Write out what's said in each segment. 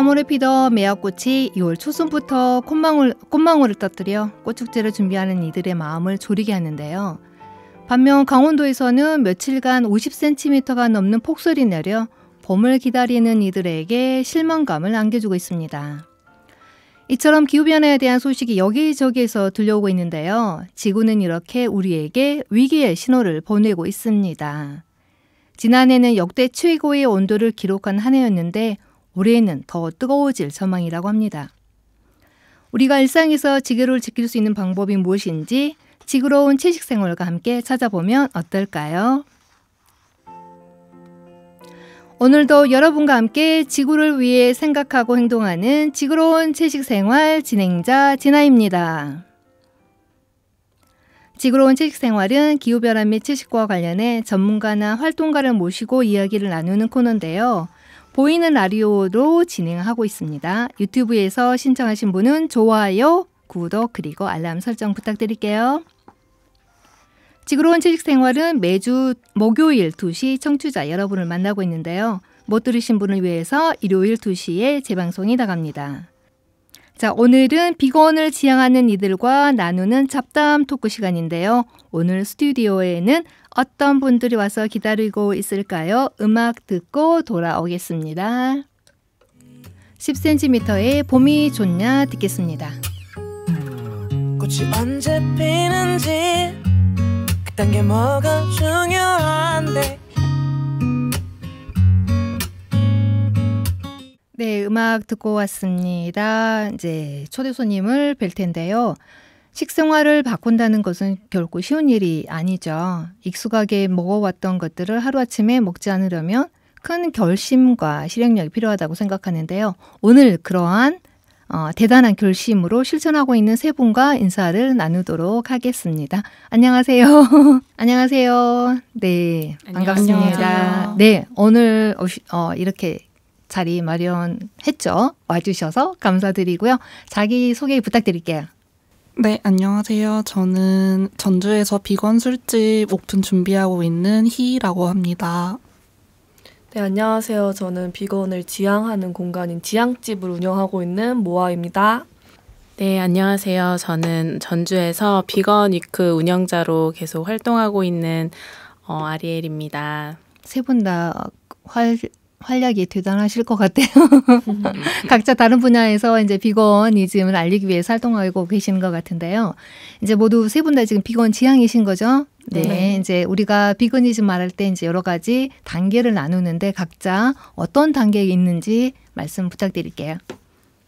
3월에 피던 매화꽃이 2월 초순부터 꽃망울을 터뜨려 꽃축제를 준비하는 이들의 마음을 졸이게 하는데요. 반면 강원도에서는 며칠간 50cm가 넘는 폭설이 내려 봄을 기다리는 이들에게 실망감을 안겨주고 있습니다. 이처럼 기후변화에 대한 소식이 여기저기에서 들려오고 있는데요. 지구는 이렇게 우리에게 위기의 신호를 보내고 있습니다. 지난해는 역대 최고의 온도를 기록한 한 해였는데 올해는 더 뜨거워질 전망이라고 합니다. 우리가 일상에서 지구를 지킬 수 있는 방법이 무엇인지 지구로운 채식생활과 함께 찾아보면 어떨까요? 오늘도 여러분과 함께 지구를 위해 생각하고 행동하는 지구로운 채식생활 진행자 진아입니다. 지구로운 채식생활은 기후변화 및 채식과 관련해 전문가나 활동가를 모시고 이야기를 나누는 코너인데요. 보이는 라디오로 진행하고 있습니다. 유튜브에서 신청하신 분은 좋아요, 구독 그리고 알람 설정 부탁드릴게요. 지구로운 채식생활은 매주 목요일 2시 청취자 여러분을 만나고 있는데요. 못 들으신 분을 위해서 일요일 2시에 재방송이 나갑니다. 자, 오늘은 비건을 지향하는 이들과 나누는 잡담 토크 시간인데요. 오늘 스튜디오에는 어떤 분들이 와서 기다리고 있을까요? 음악 듣고 돌아오겠습니다. 10cm의 봄이 좋냐 듣겠습니다. 꽃이 언제 피는지 그딴 게 뭐가 중요한데. 네, 음악 듣고 왔습니다. 이제 초대 손님을 뵐 텐데요. 식생활을 바꾼다는 것은 결코 쉬운 일이 아니죠. 익숙하게 먹어왔던 것들을 하루아침에 먹지 않으려면 큰 결심과 실행력이 필요하다고 생각하는데요. 오늘 그러한 대단한 결심으로 실천하고 있는 세 분과 인사를 나누도록 하겠습니다. 안녕하세요. 안녕하세요. 네, 반갑습니다. 안녕하세요. 네, 오늘 이렇게 자리 마련했죠. 와주셔서 감사드리고요. 자기소개 부탁드릴게요. 네, 안녕하세요. 저는 전주에서 비건 술집 오픈 준비하고 있는 희라고 합니다. 네, 안녕하세요. 저는 비건을 지향하는 공간인 지향집을 운영하고 있는 모아입니다. 네, 안녕하세요. 저는 전주에서 비건 위크 운영자로 계속 활동하고 있는 아리엘입니다. 세 분 다 활약이 대단하실 것 같아요. 각자 다른 분야에서 이제 비건이즘을 알리기 위해서 활동하고 계시는 것 같은데요. 이제 모두 세 분 다 지금 비건 지향이신 거죠? 네. 네. 이제 우리가 비건이즘 말할 때 이제 여러 가지 단계를 나누는데 각자 어떤 단계에 있는지 말씀 부탁드릴게요.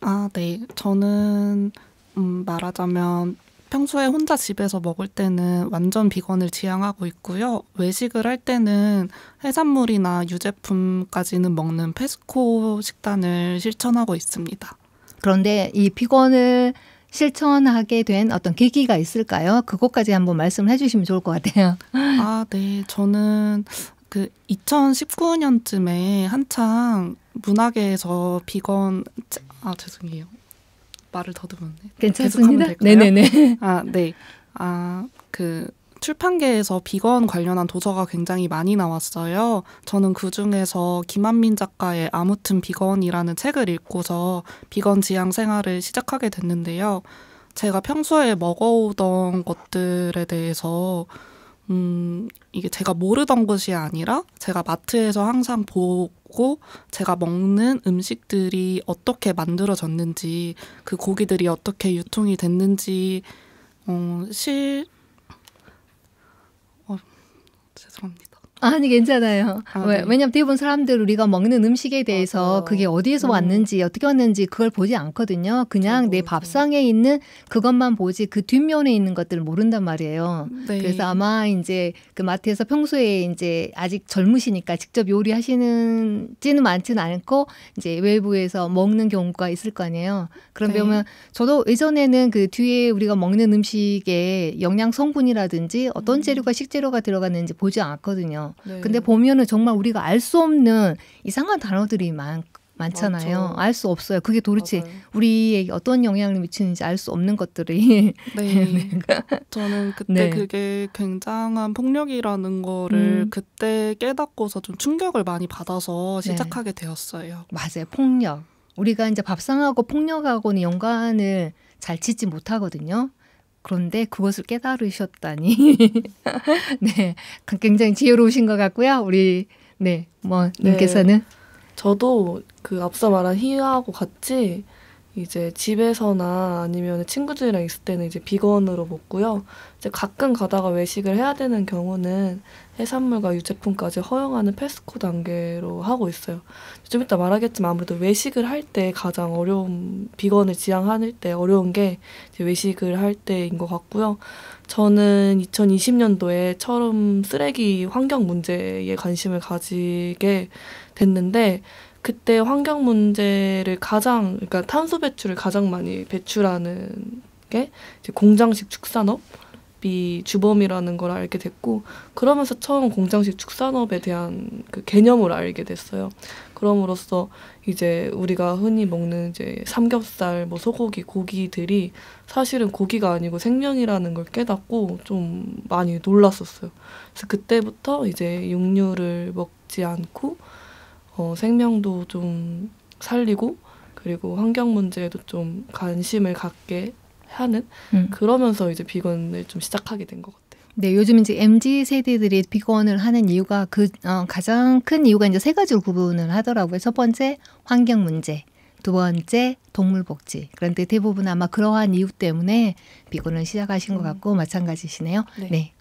아, 네. 저는 말하자면 평소에 혼자 집에서 먹을 때는 완전 비건을 지향하고 있고요. 외식을 할 때는 해산물이나 유제품까지는 먹는 페스코 식단을 실천하고 있습니다. 그런데 이 비건을 실천하게 된 어떤 계기가 있을까요? 그것까지 한번 말씀을 해주시면 좋을 것 같아요. 아, 네. 저는 2019년쯤에 한창 문화계에서 비건 죄송해요. 말을 더듬었네. 괜찮습니다. 계속하면 될까요? 네네네. 네. 출판계에서 비건 관련한 도서가 굉장히 많이 나왔어요. 저는 그중에서 김한민 작가의 아무튼 비건이라는 책을 읽고서 비건 지향 생활을 시작하게 됐는데요. 제가 평소에 먹어오던 것들에 대해서 이게 제가 모르던 것이 아니라 제가 마트에서 항상 보고 제가 먹는 음식들이 어떻게 만들어졌는지 그 고기들이 어떻게 유통이 됐는지 죄송합니다. 아니 괜찮아요. 네. 왜냐면 대부분 사람들 우리가 먹는 음식에 대해서 맞아요. 그게 어디에서 왔는지 어떻게 왔는지 그걸 보지 않거든요. 그냥 내 모르죠. 밥상에 있는 그것만 보지 그 뒷면에 있는 것들을 모른단 말이에요. 네. 그래서 아마 이제 그 마트에서 평소에 이제 아직 젊으시니까 직접 요리하시는지는 많지는 않고 이제 외부에서 먹는 경우가 있을 거 아니에요. 그런 네. 보면 저도 예전에는 그 뒤에 우리가 먹는 음식에 영양 성분이라든지 어떤 재료가 식재료가 들어갔는지 보지 않았거든요. 네. 근데 보면은 정말 우리가 알 수 없는 이상한 단어들이 많잖아요. 많죠. 알 수 없어요. 그게 도대체 맞아요. 우리에게 어떤 영향을 미치는지 알 수 없는 것들이. 네. 저는 그때 네. 그게 굉장한 폭력이라는 거를 그때 깨닫고서 좀 충격을 많이 받아서 시작하게 되었어요. 맞아요. 폭력. 우리가 이제 밥상하고 폭력하고는 연관을 잘 짓지 못하거든요. 그런데 그것을 깨달으셨다니. 네, 굉장히 지혜로우신 것 같고요. 우리 님께서는 저도 그 앞서 말한 희하고 같이 이제 집에서나 아니면 친구들이랑 있을 때는 이제 비건으로 먹고요. 이제 가끔 가다가 외식을 해야 되는 경우는 해산물과 유제품까지 허용하는 패스코 단계로 하고 있어요. 좀 이따 말하겠지만 아무래도 외식을 할 때 가장 어려운, 비건을 지향할 때 어려운 게 이제 외식을 할 때인 것 같고요. 저는 2020년도에 처음 쓰레기 환경 문제에 관심을 가지게 됐는데 그때 환경 문제를 그러니까 탄소 배출을 가장 많이 배출하는 게 이제 공장식 축산업이 주범이라는 걸 알게 됐고, 그러면서 처음 공장식 축산업에 대한 그 개념을 알게 됐어요. 그럼으로써 이제 우리가 흔히 먹는 이제 삼겹살, 뭐 소고기, 고기들이 사실은 고기가 아니고 생명이라는 걸 깨닫고 좀 많이 놀랐었어요. 그래서 그때부터 이제 육류를 먹지 않고 생명도 좀 살리고 그리고 환경 문제에도 좀 관심을 갖게 하는 그러면서 이제 비건을 좀 시작하게 된 것 같아요. 네, 요즘 이제 MZ 세대들이 비건을 하는 이유가 가장 큰 이유가 이제 세 가지로 구분을 하더라고요. 첫 번째 환경 문제, 두 번째 동물 복지. 그런데 대부분 아마 그러한 이유 때문에 비건을 시작하신 것 같고 마찬가지시네요. 네. 네.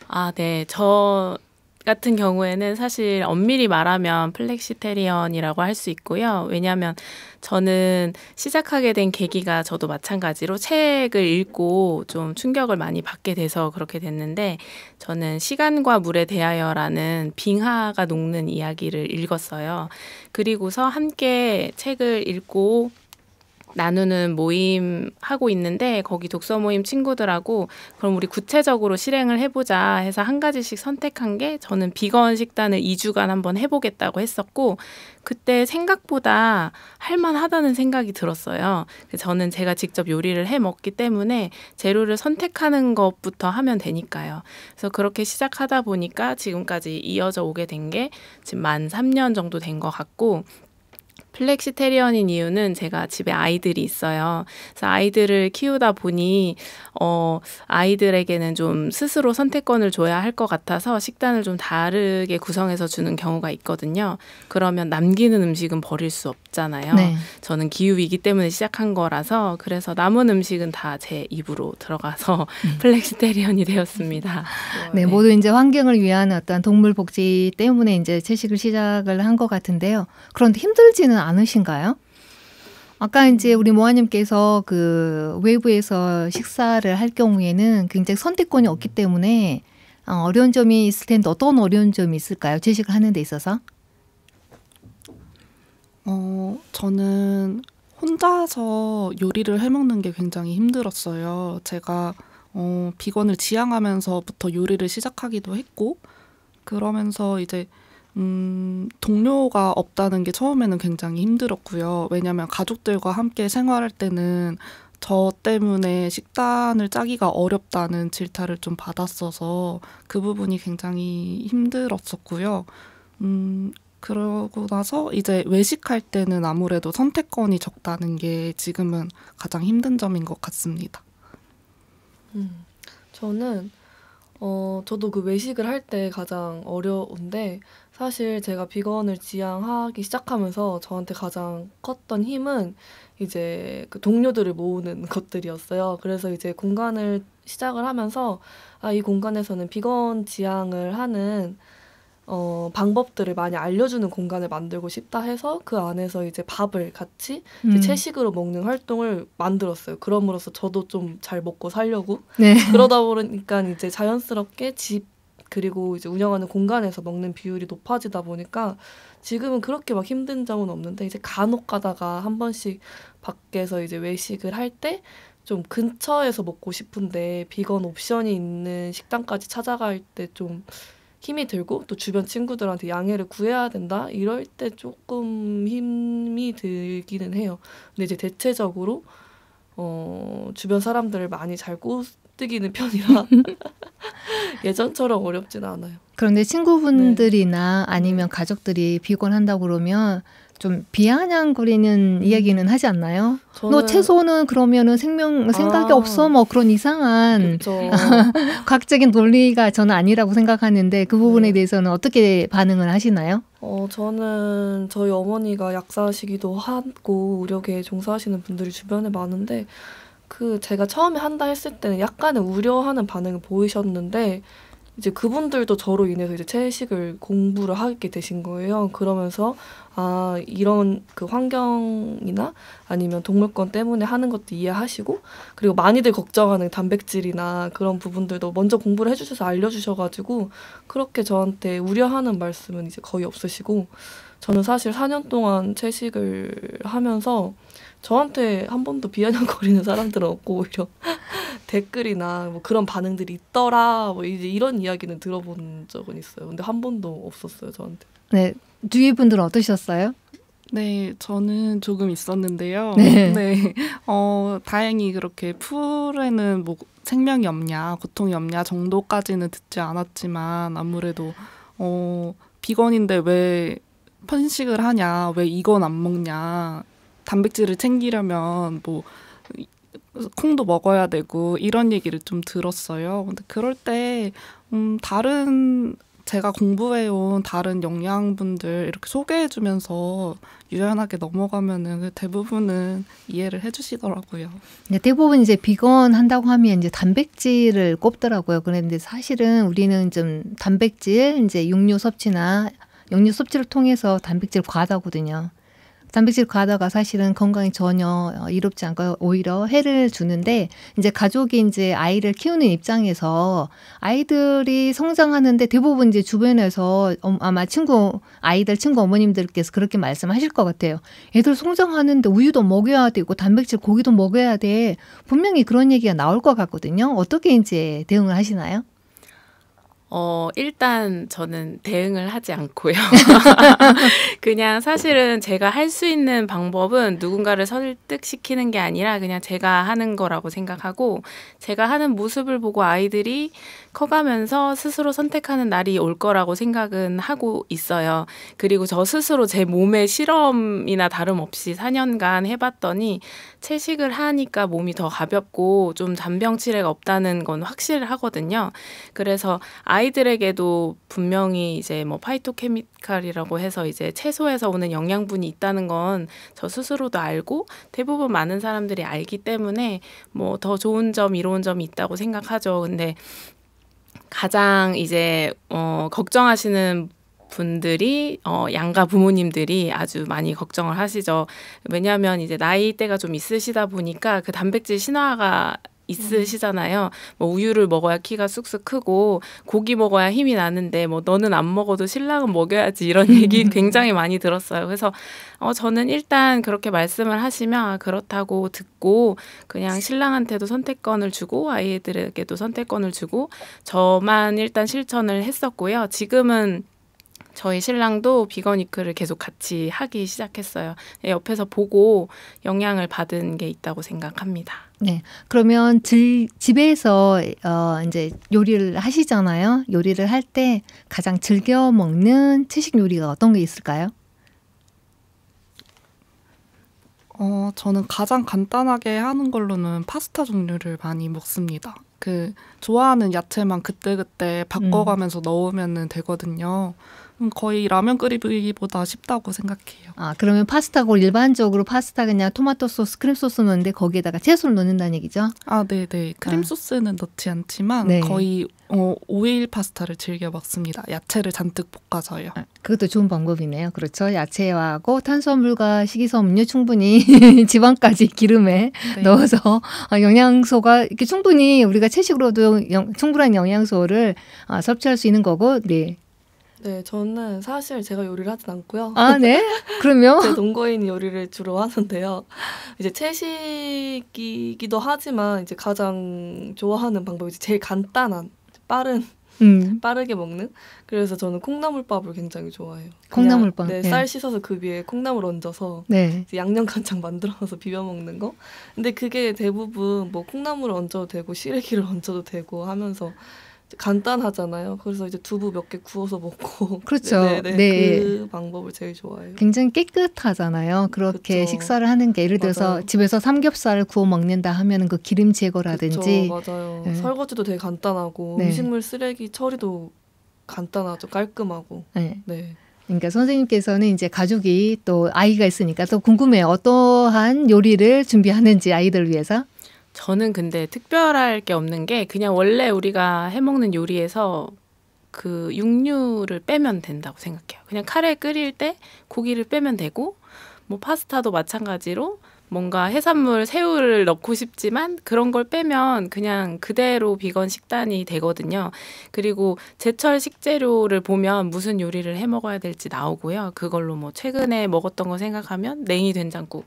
아, 네. 저 같은 경우에는 사실 엄밀히 말하면 플렉시테리언이라고 할 수 있고요. 왜냐하면 저는 시작하게 된 계기가 저도 마찬가지로 책을 읽고 좀 충격을 많이 받게 돼서 그렇게 됐는데, 저는 시간과 물에 대하여라는 빙하가 녹는 이야기를 읽었어요. 그리고서 함께 책을 읽고 나누는 모임 하고 있는데 거기 독서 모임 친구들하고 그럼 우리 구체적으로 실행을 해보자 해서 한 가지씩 선택한 게 저는 비건 식단을 2주간 한번 해보겠다고 했었고, 그때 생각보다 할만하다는 생각이 들었어요. 저는 제가 직접 요리를 해 먹기 때문에 재료를 선택하는 것부터 하면 되니까요. 그래서 그렇게 시작하다 보니까 지금까지 이어져 오게 된 게 지금 만 3년 정도 된 것 같고, 플렉시테리언인 이유는 제가 집에 아이들이 있어요. 그래서 아이들을 키우다 보니 아이들에게는 좀 스스로 선택권을 줘야 할 것 같아서 식단을 좀 다르게 구성해서 주는 경우가 있거든요. 그러면 남기는 음식은 버릴 수 없잖아요. 네. 저는 기후위기 때문에 시작한 거라서 그래서 남은 음식은 다 제 입으로 들어가서 플렉시테리언이 되었습니다. 네, 모두 이제 환경을 위한 어떤 동물 복지 때문에 이제 채식을 시작을 한 것 같은데요. 그런데 힘들지는 않으신가요? 아까 이제 우리 모아님께서 그 외부에서 식사를 할 경우에는 굉장히 선택권이 없기 때문에 어려운 점이 있을 텐데 어떤 어려운 점이 있을까요? 채식을 하는 데 있어서? 저는 혼자서 요리를 해먹는 게 굉장히 힘들었어요. 제가 비건을 지향하면서부터 요리를 시작하기도 했고, 그러면서 이제 동료가 없다는 게 처음에는 굉장히 힘들었고요. 왜냐하면 가족들과 함께 생활할 때는 저 때문에 식단을 짜기가 어렵다는 질타를 좀 받았어서 그 부분이 굉장히 힘들었었고요. 그러고 나서 이제 외식할 때는 아무래도 선택권이 적다는 게 지금은 가장 힘든 점인 것 같습니다. 저는 저도 그 외식을 할 때 가장 어려운데, 사실 제가 비건을 지향하기 시작하면서 저한테 가장 컸던 힘은 이제 그 동료들을 모으는 것들이었어요. 그래서 이제 공간을 시작을 하면서 이 공간에서는 비건 지향을 하는 방법들을 많이 알려주는 공간을 만들고 싶다 해서 그 안에서 이제 밥을 같이 이제 채식으로 먹는 활동을 만들었어요. 그럼으로써 저도 좀 잘 먹고 살려고. 네. 그러다 보니까 이제 자연스럽게 집 그리고 이제 운영하는 공간에서 먹는 비율이 높아지다 보니까 지금은 그렇게 막 힘든 점은 없는데, 이제 간혹 가다가 한 번씩 밖에서 이제 외식을 할 때 좀 근처에서 먹고 싶은데 비건 옵션이 있는 식당까지 찾아갈 때 좀 힘이 들고 또 주변 친구들한테 양해를 구해야 된다 이럴 때 조금 힘이 들기는 해요. 근데 이제 대체적으로 주변 사람들을 많이 잘 꼬드기는 편이라 예전처럼 어렵진 않아요. 그런데 친구분들이나 아니면 가족들이 비건 한다고 그러면 좀 비아냥거리는 이야기는 하지 않나요? 너 채소는 그러면은 생각이 없어 뭐 그런 이상한 과학적인 논리가 저는 아니라고 생각하는데 그 부분에 대해서는 어떻게 반응을 하시나요? 저는 저희 어머니가 약사시기도 하고 의료계에 종사하시는 분들이 주변에 많은데 제가 처음에 한다 했을 때는 약간은 우려하는 반응을 보이셨는데 이제 그분들도 저로 인해서 이제 채식을 공부를 하게 되신 거예요. 그러면서 이런 그 환경이나 아니면 동물권 때문에 하는 것도 이해하시고 그리고 많이들 걱정하는 단백질이나 그런 부분들도 먼저 공부를 해주셔서 알려주셔가지고 그렇게 저한테 우려하는 말씀은 이제 거의 없으시고 저는 사실 4년 동안 채식을 하면서 저한테 한 번도 비아냥거리는 사람들은 없고 오히려 댓글이나 뭐 그런 반응들이 있더라 뭐 이제 이런 이야기는 들어본 적은 있어요. 근데 한 번도 없었어요 저한테. 네, 주위 분들은 어떠셨어요? 네, 저는 조금 있었는데요. 네. 네. 다행히 그렇게 풀에는 뭐 생명이 없냐, 고통이 없냐 정도까지는 듣지 않았지만 아무래도 비건인데 왜 편식을 하냐, 왜 이건 안 먹냐, 단백질을 챙기려면 뭐 콩도 먹어야 되고 이런 얘기를 좀 들었어요. 근데 그럴 때 제가 공부해온 다른 영양분들 이렇게 소개해주면서 유연하게 넘어가면은 대부분은 이해를 해주시더라고요. 네, 대부분 이제 비건 한다고 하면 이제 단백질을 꼽더라고요. 그런데 사실은 우리는 좀 단백질, 이제 육류 섭취를 통해서 단백질 과다거든요. 단백질 과다가 사실은 건강에 전혀 이롭지 않고 오히려 해를 주는데 이제 가족이 이제 아이를 키우는 입장에서 아이들이 성장하는데 대부분 이제 주변에서 아마 친구 어머님들께서 그렇게 말씀하실 것 같아요. 애들 성장하는데 우유도 먹여야 되고 단백질 고기도 먹여야 돼. 분명히 그런 얘기가 나올 것 같거든요. 어떻게 이제 대응을 하시나요? 일단 저는 대응을 하지 않고요. 그냥 사실은 제가 할 수 있는 방법은 누군가를 설득시키는 게 아니라 그냥 제가 하는 거라고 생각하고 제가 하는 모습을 보고 아이들이 커가면서 스스로 선택하는 날이 올 거라고 생각은 하고 있어요. 그리고 저 스스로 제 몸의 실험이나 다름없이 4년간 해봤더니 채식을 하니까 몸이 더 가볍고 좀 잔병치레가 없다는 건 확실하거든요. 그래서 아이들에게도 분명히 이제 뭐 파이토케미칼이라고 해서 이제 채소에서 오는 영양분이 있다는 건 저 스스로도 알고 대부분 많은 사람들이 알기 때문에 뭐 더 좋은 점, 이로운 점이 있다고 생각하죠. 근데 가장 이제 걱정하시는 분들이 양가 부모님들이 아주 많이 걱정을 하시죠. 왜냐하면 이제 나이대가 좀 있으시다 보니까 그 단백질 신화가 있으시잖아요. 뭐 우유를 먹어야 키가 쑥쑥 크고 고기 먹어야 힘이 나는데 뭐 너는 안 먹어도 신랑은 먹여야지 이런 얘기 굉장히 많이 들었어요. 그래서 저는 일단 그렇게 말씀을 하시면 그렇다고 듣고 그냥 신랑한테도 선택권을 주고 아이들에게도 선택권을 주고 저만 일단 실천을 했었고요. 지금은 저희 신랑도 비건 위크를 계속 같이 하기 시작했어요. 옆에서 보고 영향을 받은 게 있다고 생각합니다. 네, 그러면 집에서 이제 요리를 하시잖아요. 요리를 할 때 가장 즐겨 먹는 채식 요리가 어떤 게 있을까요? 저는 가장 간단하게 하는 걸로는 파스타 종류를 많이 먹습니다. 좋아하는 야채만 그때그때 바꿔가면서 넣으면 되거든요. 거의 라면 끓이기보다 쉽다고 생각해요. 그러면 파스타고 일반적으로 파스타 그냥 토마토 소스, 크림 소스 넣는데 거기에다가 채소를 넣는다는 얘기죠? 네네. 크림 소스는 넣지 않지만 네. 거의 오일 파스타를 즐겨 먹습니다. 야채를 잔뜩 볶아서요. 그것도 좋은 방법이네요. 그렇죠. 야채하고 탄수화물과 식이섬유 충분히 지방까지 기름에 네. 넣어서 영양소가 이렇게 충분히 우리가 채식으로도 충분한 영양소를 섭취할 수 있는 거고, 네. 네, 저는 사실 제가 요리를 하진 않고요. 네? 그러면? 제 동거인이 요리를 주로 하는데요. 이제 채식이기도 하지만 이제 가장 좋아하는 방법이 제일 간단한, 빠르게 먹는. 그래서 저는 콩나물밥을 굉장히 좋아해요. 콩나물밥. 네, 쌀 씻어서 그 위에 콩나물 얹어서 네. 양념 간장 만들어서 비벼 먹는 거. 근데 그게 대부분 뭐 콩나물을 얹어도 되고 시래기를 얹어도 되고 하면서 간단하잖아요. 그래서 이제 두부 몇 개 구워서 먹고 그렇죠. 네네. 네. 그 방법을 제일 좋아해요. 굉장히 깨끗하잖아요. 그렇게 그쵸. 식사를 하는 게 예를 들어서 맞아요. 집에서 삼겹살을 구워 먹는다 하면 그 기름 그쵸, 제거라든지 맞아요. 네. 설거지도 되게 간단하고 네. 음식물 쓰레기 처리도 간단하죠. 깔끔하고. 네. 네. 그러니까 선생님께서는 이제 가족이 또 아이가 있으니까 또 궁금해요. 어떠한 요리를 준비하는지 아이들을 위해서. 저는 근데 특별할 게 없는 게 그냥 원래 우리가 해먹는 요리에서 그 육류를 빼면 된다고 생각해요. 그냥 카레 끓일 때 고기를 빼면 되고 뭐 파스타도 마찬가지로 뭔가 해산물, 새우를 넣고 싶지만 그런 걸 빼면 그냥 그대로 비건 식단이 되거든요. 그리고 제철 식재료를 보면 무슨 요리를 해 먹어야 될지 나오고요. 그걸로 뭐 최근에 먹었던 거 생각하면 냉이 된장국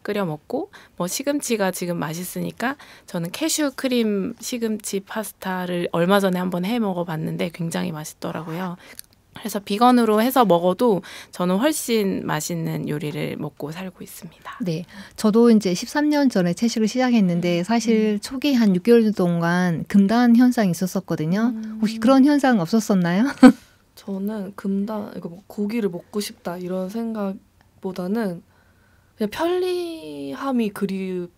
끓여 먹고 뭐 시금치가 지금 맛있으니까 저는 캐슈 크림 시금치 파스타를 얼마 전에 한번 해 먹어봤는데 굉장히 맛있더라고요. 그래서 비건으로 해서 먹어도 저는 훨씬 맛있는 요리를 먹고 살고 있습니다. 네. 저도 이제 13년 전에 채식을 시작했는데 사실 초기 한 6개월 동안 금단 현상이 있었었거든요. 혹시 그런 현상 없었었나요? 저는 이거 뭐 고기를 먹고 싶다 이런 생각보다는 그냥 편리함이 그리울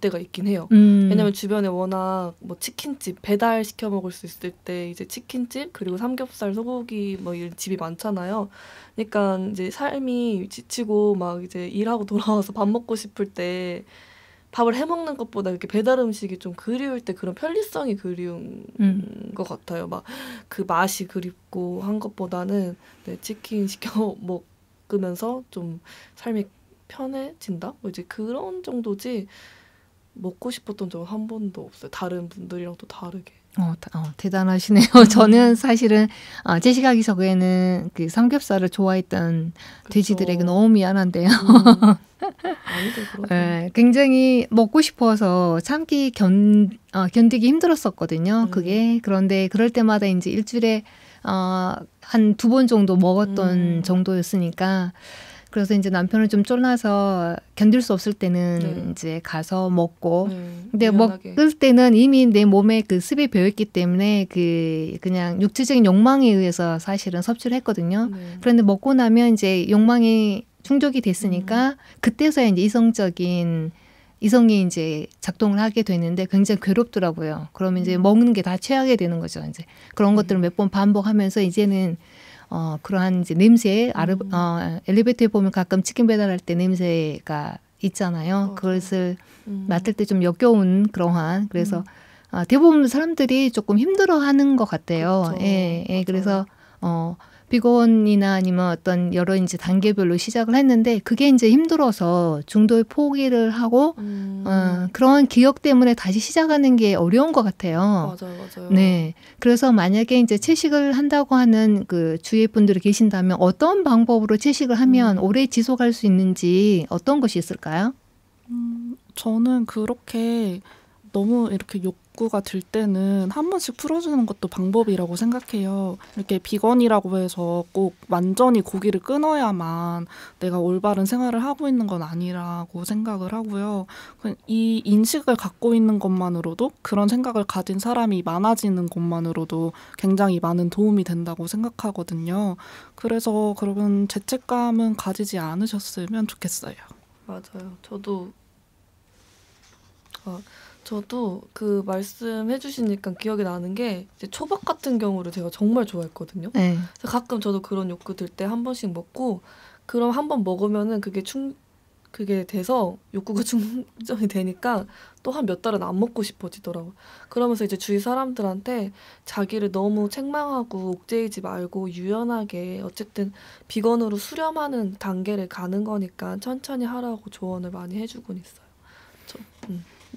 때가 있긴 해요. 왜냐면 주변에 워낙 뭐 치킨집 배달 시켜 먹을 수 있을 때 이제 치킨집 그리고 삼겹살 소고기 뭐 이런 집이 많잖아요. 그러니까 이제 삶이 지치고 막 이제 일하고 돌아와서 밥 먹고 싶을 때 밥을 해 먹는 것보다 이렇게 배달 음식이 좀 그리울 때 그런 편리성이 그리운 것 같아요. 막 그 맛이 그립고 한 것보다는 네, 치킨 시켜 먹으면서 좀 삶이 편해진다? 뭐 이제 그런 정도지 먹고 싶었던 적은 한 번도 없어요. 다른 분들이랑 또 다르게. 대단하시네요. 저는 사실은 채식하기 전에는 그 삼겹살을 좋아했던 돼지들에게 너무 미안한데요. 아니들 그러죠. 네, 굉장히 먹고 싶어서 참기 견디기 힘들었었거든요. 그게 그런데 그럴 때마다 이제 일주일에 한 2번 정도 먹었던 정도였으니까 그래서 이제 남편을 좀 쫄라서 견딜 수 없을 때는 네. 이제 가서 먹고 근데 미안하게. 먹을 때는 이미 내 몸에 그 습이 배어있기 때문에 그냥 육체적인 욕망에 의해서 사실은 섭취를 했거든요. 네. 그런데 먹고 나면 이제 욕망이 충족이 됐으니까 그때서야 이제 이성이 이제 작동을 하게 되는데 굉장히 괴롭더라고요. 그러면 이제 먹는 게 다 취하게 되는 거죠. 이제 그런 것들을 몇 번 반복하면서 이제는 그러한 이제 냄새, 엘리베이터에 보면 가끔 치킨 배달할 때 냄새가 있잖아요. 그것을 맡을 때 좀 역겨운 그러한 그래서 대부분 사람들이 조금 힘들어하는 것 같아요. 그렇죠. 예, 그래서 비건이나 아니면 어떤 여러 이제 단계별로 시작을 했는데 그게 이제 힘들어서 중도에 포기를 하고 그런 기억 때문에 다시 시작하는 게 어려운 것 같아요. 맞아요. 네. 그래서 만약에 이제 채식을 한다고 하는 그 주위의 분들이 계신다면 어떤 방법으로 채식을 하면 오래 지속할 수 있는지 어떤 것이 있을까요? 저는 그렇게 너무 이렇게 욕구가 들 때는 한 번씩 풀어주는 것도 방법이라고 생각해요. 이렇게 비건이라고 해서 꼭 완전히 고기를 끊어야만 내가 올바른 생활을 하고 있는 건 아니라고 생각을 하고요. 이 인식을 갖고 있는 것만으로도 그런 생각을 가진 사람이 많아지는 것만으로도 굉장히 많은 도움이 된다고 생각하거든요. 그래서 그런 죄책감은 가지지 않으셨으면 좋겠어요. 맞아요. 저도 그 말씀해 주시니까 기억이 나는 게 이제 초밥 같은 경우를 제가 정말 좋아했거든요. 네. 그래서 가끔 저도 그런 욕구 들 때 한 번씩 먹고 그럼 한 번 먹으면은 그게 돼서 욕구가 충전이 되니까 또 한 몇 달은 안 먹고 싶어지더라고요. 그러면서 이제 주위 사람들한테 자기를 너무 책망하고 옥죄이지 말고 유연하게 어쨌든 비건으로 수렴하는 단계를 가는 거니까 천천히 하라고 조언을 많이 해주곤 있어요.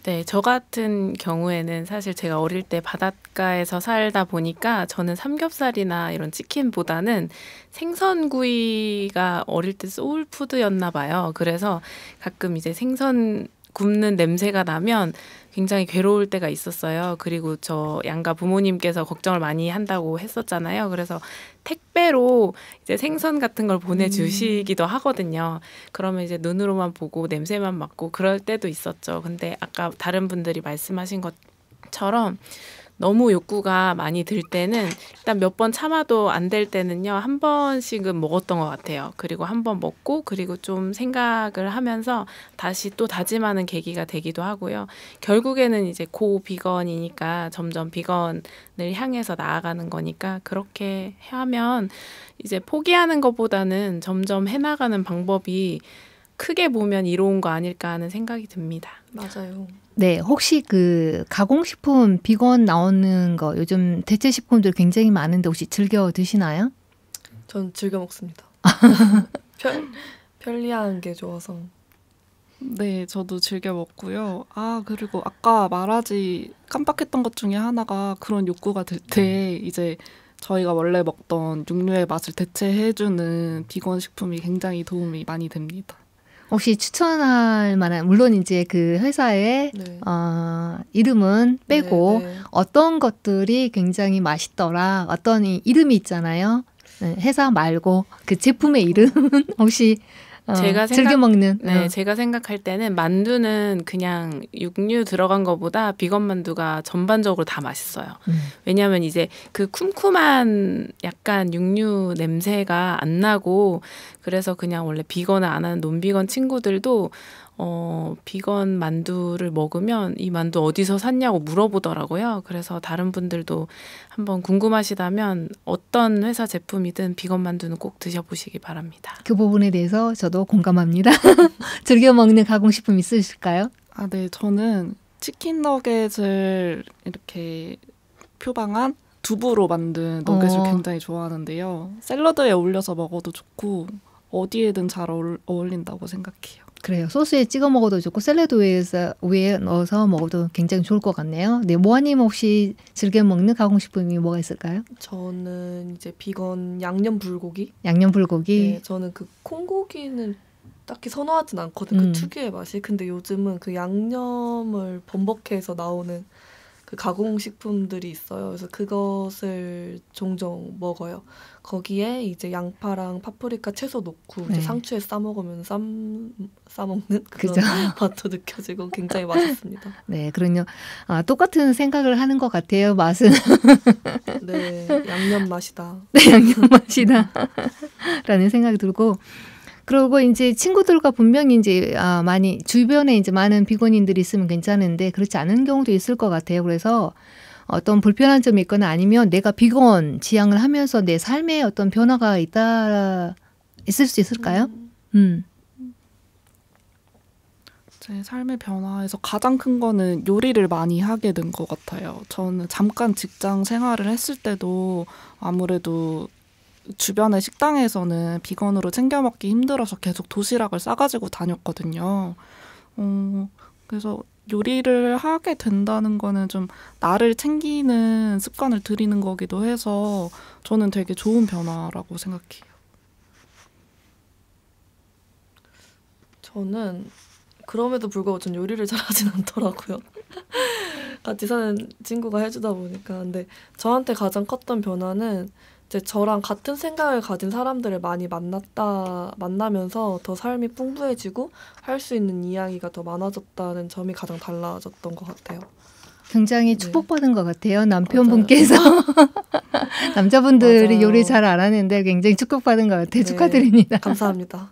네, 저 같은 경우에는 사실 제가 어릴 때 바닷가에서 살다 보니까 저는 삼겹살이나 이런 치킨보다는 생선구이가 어릴 때 소울푸드였나 봐요. 그래서 가끔 이제 생선 굽는 냄새가 나면 굉장히 괴로울 때가 있었어요. 그리고 저 양가 부모님께서 걱정을 많이 한다고 했었잖아요. 그래서 택배로 이제 생선 같은 걸 보내주시기도 하거든요. 그러면 이제 눈으로만 보고 냄새만 맡고 그럴 때도 있었죠. 근데 아까 다른 분들이 말씀하신 것처럼 너무 욕구가 많이 들 때는 일단 몇 번 참아도 안 될 때는요. 한 번씩은 먹었던 것 같아요. 그리고 한 번 먹고 그리고 좀 생각을 하면서 다시 또 다짐하는 계기가 되기도 하고요. 결국에는 이제 고 비건이니까 점점 비건을 향해서 나아가는 거니까 그렇게 하면 이제 포기하는 것보다는 점점 해나가는 방법이 크게 보면 이로운 거 아닐까 하는 생각이 듭니다. 맞아요. 네, 혹시 그 가공식품 비건 나오는 거 요즘 대체 식품들 굉장히 많은데 혹시 즐겨 드시나요? 전 즐겨 먹습니다. 편리한 게 좋아서. 네, 저도 즐겨 먹고요. 그리고 아까 말하지 깜빡했던 것 중에 하나가 그런 욕구가 들 때 이제 저희가 원래 먹던 육류의 맛을 대체해주는 비건 식품이 굉장히 도움이 많이 됩니다. 혹시 추천할 만한, 물론 이제 그 회사의 네. 이름은 빼고 네. 어떤 것들이 굉장히 맛있더라, 어떤 이름이 있잖아요. 네, 회사 말고 그 제품의 이름은 혹시 즐겨 먹는. 네, 제가 생각할 때는 만두는 그냥 육류 들어간 것보다 비건 만두가 전반적으로 다 맛있어요. 왜냐하면 이제 그 쿰쿰한 약간 육류 냄새가 안 나고 그래서 그냥 원래 비건을 안 하는 논비건 친구들도 비건 만두를 먹으면 이 만두 어디서 샀냐고 물어보더라고요. 그래서 다른 분들도 한번 궁금하시다면 어떤 회사 제품이든 비건 만두는 꼭 드셔보시기 바랍니다. 그 부분에 대해서 저도 공감합니다. 즐겨 먹는 가공식품 있으실까요? 네, 저는 치킨 너겟을 이렇게 표방한 두부로 만든 너겟을 굉장히 좋아하는데요. 샐러드에 올려서 먹어도 좋고 어디에든 잘 어울린다고 생각해요. 그래요. 소스에 찍어 먹어도 좋고 샐러드 위에 넣어서 먹어도 굉장히 좋을 것 같네요. 네, 모아님 혹시 즐겨 먹는 가공식품이 뭐가 있을까요? 저는 이제 비건 양념 불고기. 양념 불고기. 네, 저는 그 콩고기는 딱히 선호하진 않거든요. 그 특유의 맛이. 근데 요즘은 그 양념을 번복해서 나오는 그 가공식품들이 있어요. 그래서 그것을 종종 먹어요. 거기에 이제 양파랑 파프리카 채소 넣고 이제 상추에 싸 먹으면 싸먹는 그런 그죠? 맛도 느껴지고 굉장히 맛있습니다. 네, 그럼요. 똑같은 생각을 하는 것 같아요. 맛은. 네, 양념 맛이다. 네, 양념 맛이다. 라는 생각이 들고. 그리고 이제 친구들과 분명히 이제 많이 주변에 이제 많은 비건인들이 있으면 괜찮은데 그렇지 않은 경우도 있을 것 같아요. 그래서 어떤 불편한 점이 있거나 아니면 내가 비건 지향을 하면서 내 삶에 어떤 변화가 있을 수 있을까요? 제 삶의 변화에서 가장 큰 거는 요리를 많이 하게 된 것 같아요. 저는 잠깐 직장 생활을 했을 때도 아무래도 주변의 식당에서는 비건으로 챙겨 먹기 힘들어서 계속 도시락을 싸가지고 다녔거든요. 그래서 요리를 하게 된다는 거는 좀 나를 챙기는 습관을 들이는 거기도 해서 저는 되게 좋은 변화라고 생각해요. 저는 그럼에도 불구하고 전 요리를 잘하진 않더라고요. 같이 사는 친구가 해주다 보니까. 근데 저한테 가장 컸던 변화는 이제 저랑 같은 생각을 가진 사람들을 많이 만나면서 더 삶이 풍부해지고 할 수 있는 이야기가 더 많아졌다는 점이 가장 달라졌던 것 같아요. 굉장히 축복받은 것 같아요. 남편분께서. 남자분들이 맞아요. 요리 잘 안 하는데 굉장히 축복받은 것 같아요. 네, 축하드립니다. 감사합니다.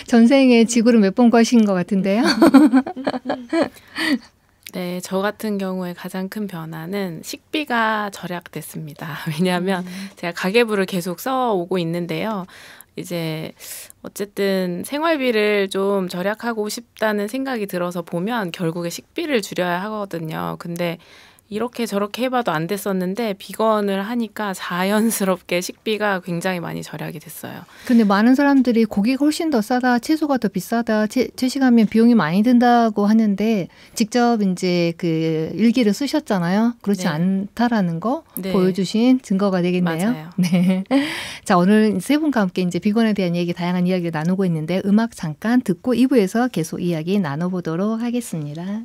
전생에 지구를 몇 번 거신 것 같은데요. 네, 저 같은 경우에 가장 큰 변화는 식비가 절약됐습니다. 왜냐하면 제가 가계부를 계속 써오고 있는데요. 이제 어쨌든 생활비를 좀 절약하고 싶다는 생각이 들어서 보면 결국에 식비를 줄여야 하거든요. 근데 이렇게 저렇게 해봐도 안 됐었는데 비건을 하니까 자연스럽게 식비가 굉장히 많이 절약이 됐어요. 근데 많은 사람들이 고기가 훨씬 더 싸다, 채소가 더 비싸다, 채식하면 비용이 많이 든다고 하는데 직접 이제 그 일기를 쓰셨잖아요. 그렇지 네. 않다라는 거 네. 보여주신 증거가 되겠네요. 맞아요. 네. 자, 오늘 세 분과 함께 이제 비건에 대한 얘기, 다양한 이야기를 나누고 있는데 음악 잠깐 듣고 2부에서 계속 이야기 나눠보도록 하겠습니다.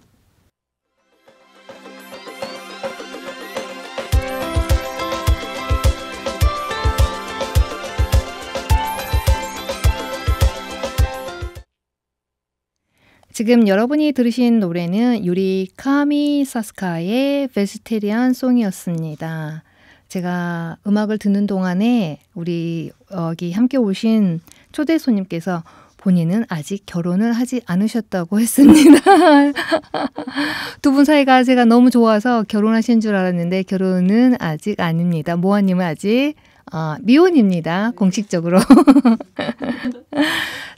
지금 여러분이 들으신 노래는 유리 카미사스카의 베지테리안 송이었습니다. 제가 음악을 듣는 동안에 우리 여기 함께 오신 초대 손님께서 본인은 아직 결혼을 하지 않으셨다고 했습니다. 두 분 사이가 제가 너무 좋아서 결혼하신 줄 알았는데 결혼은 아직 아닙니다. 모아님은 아직 미혼입니다. 공식적으로.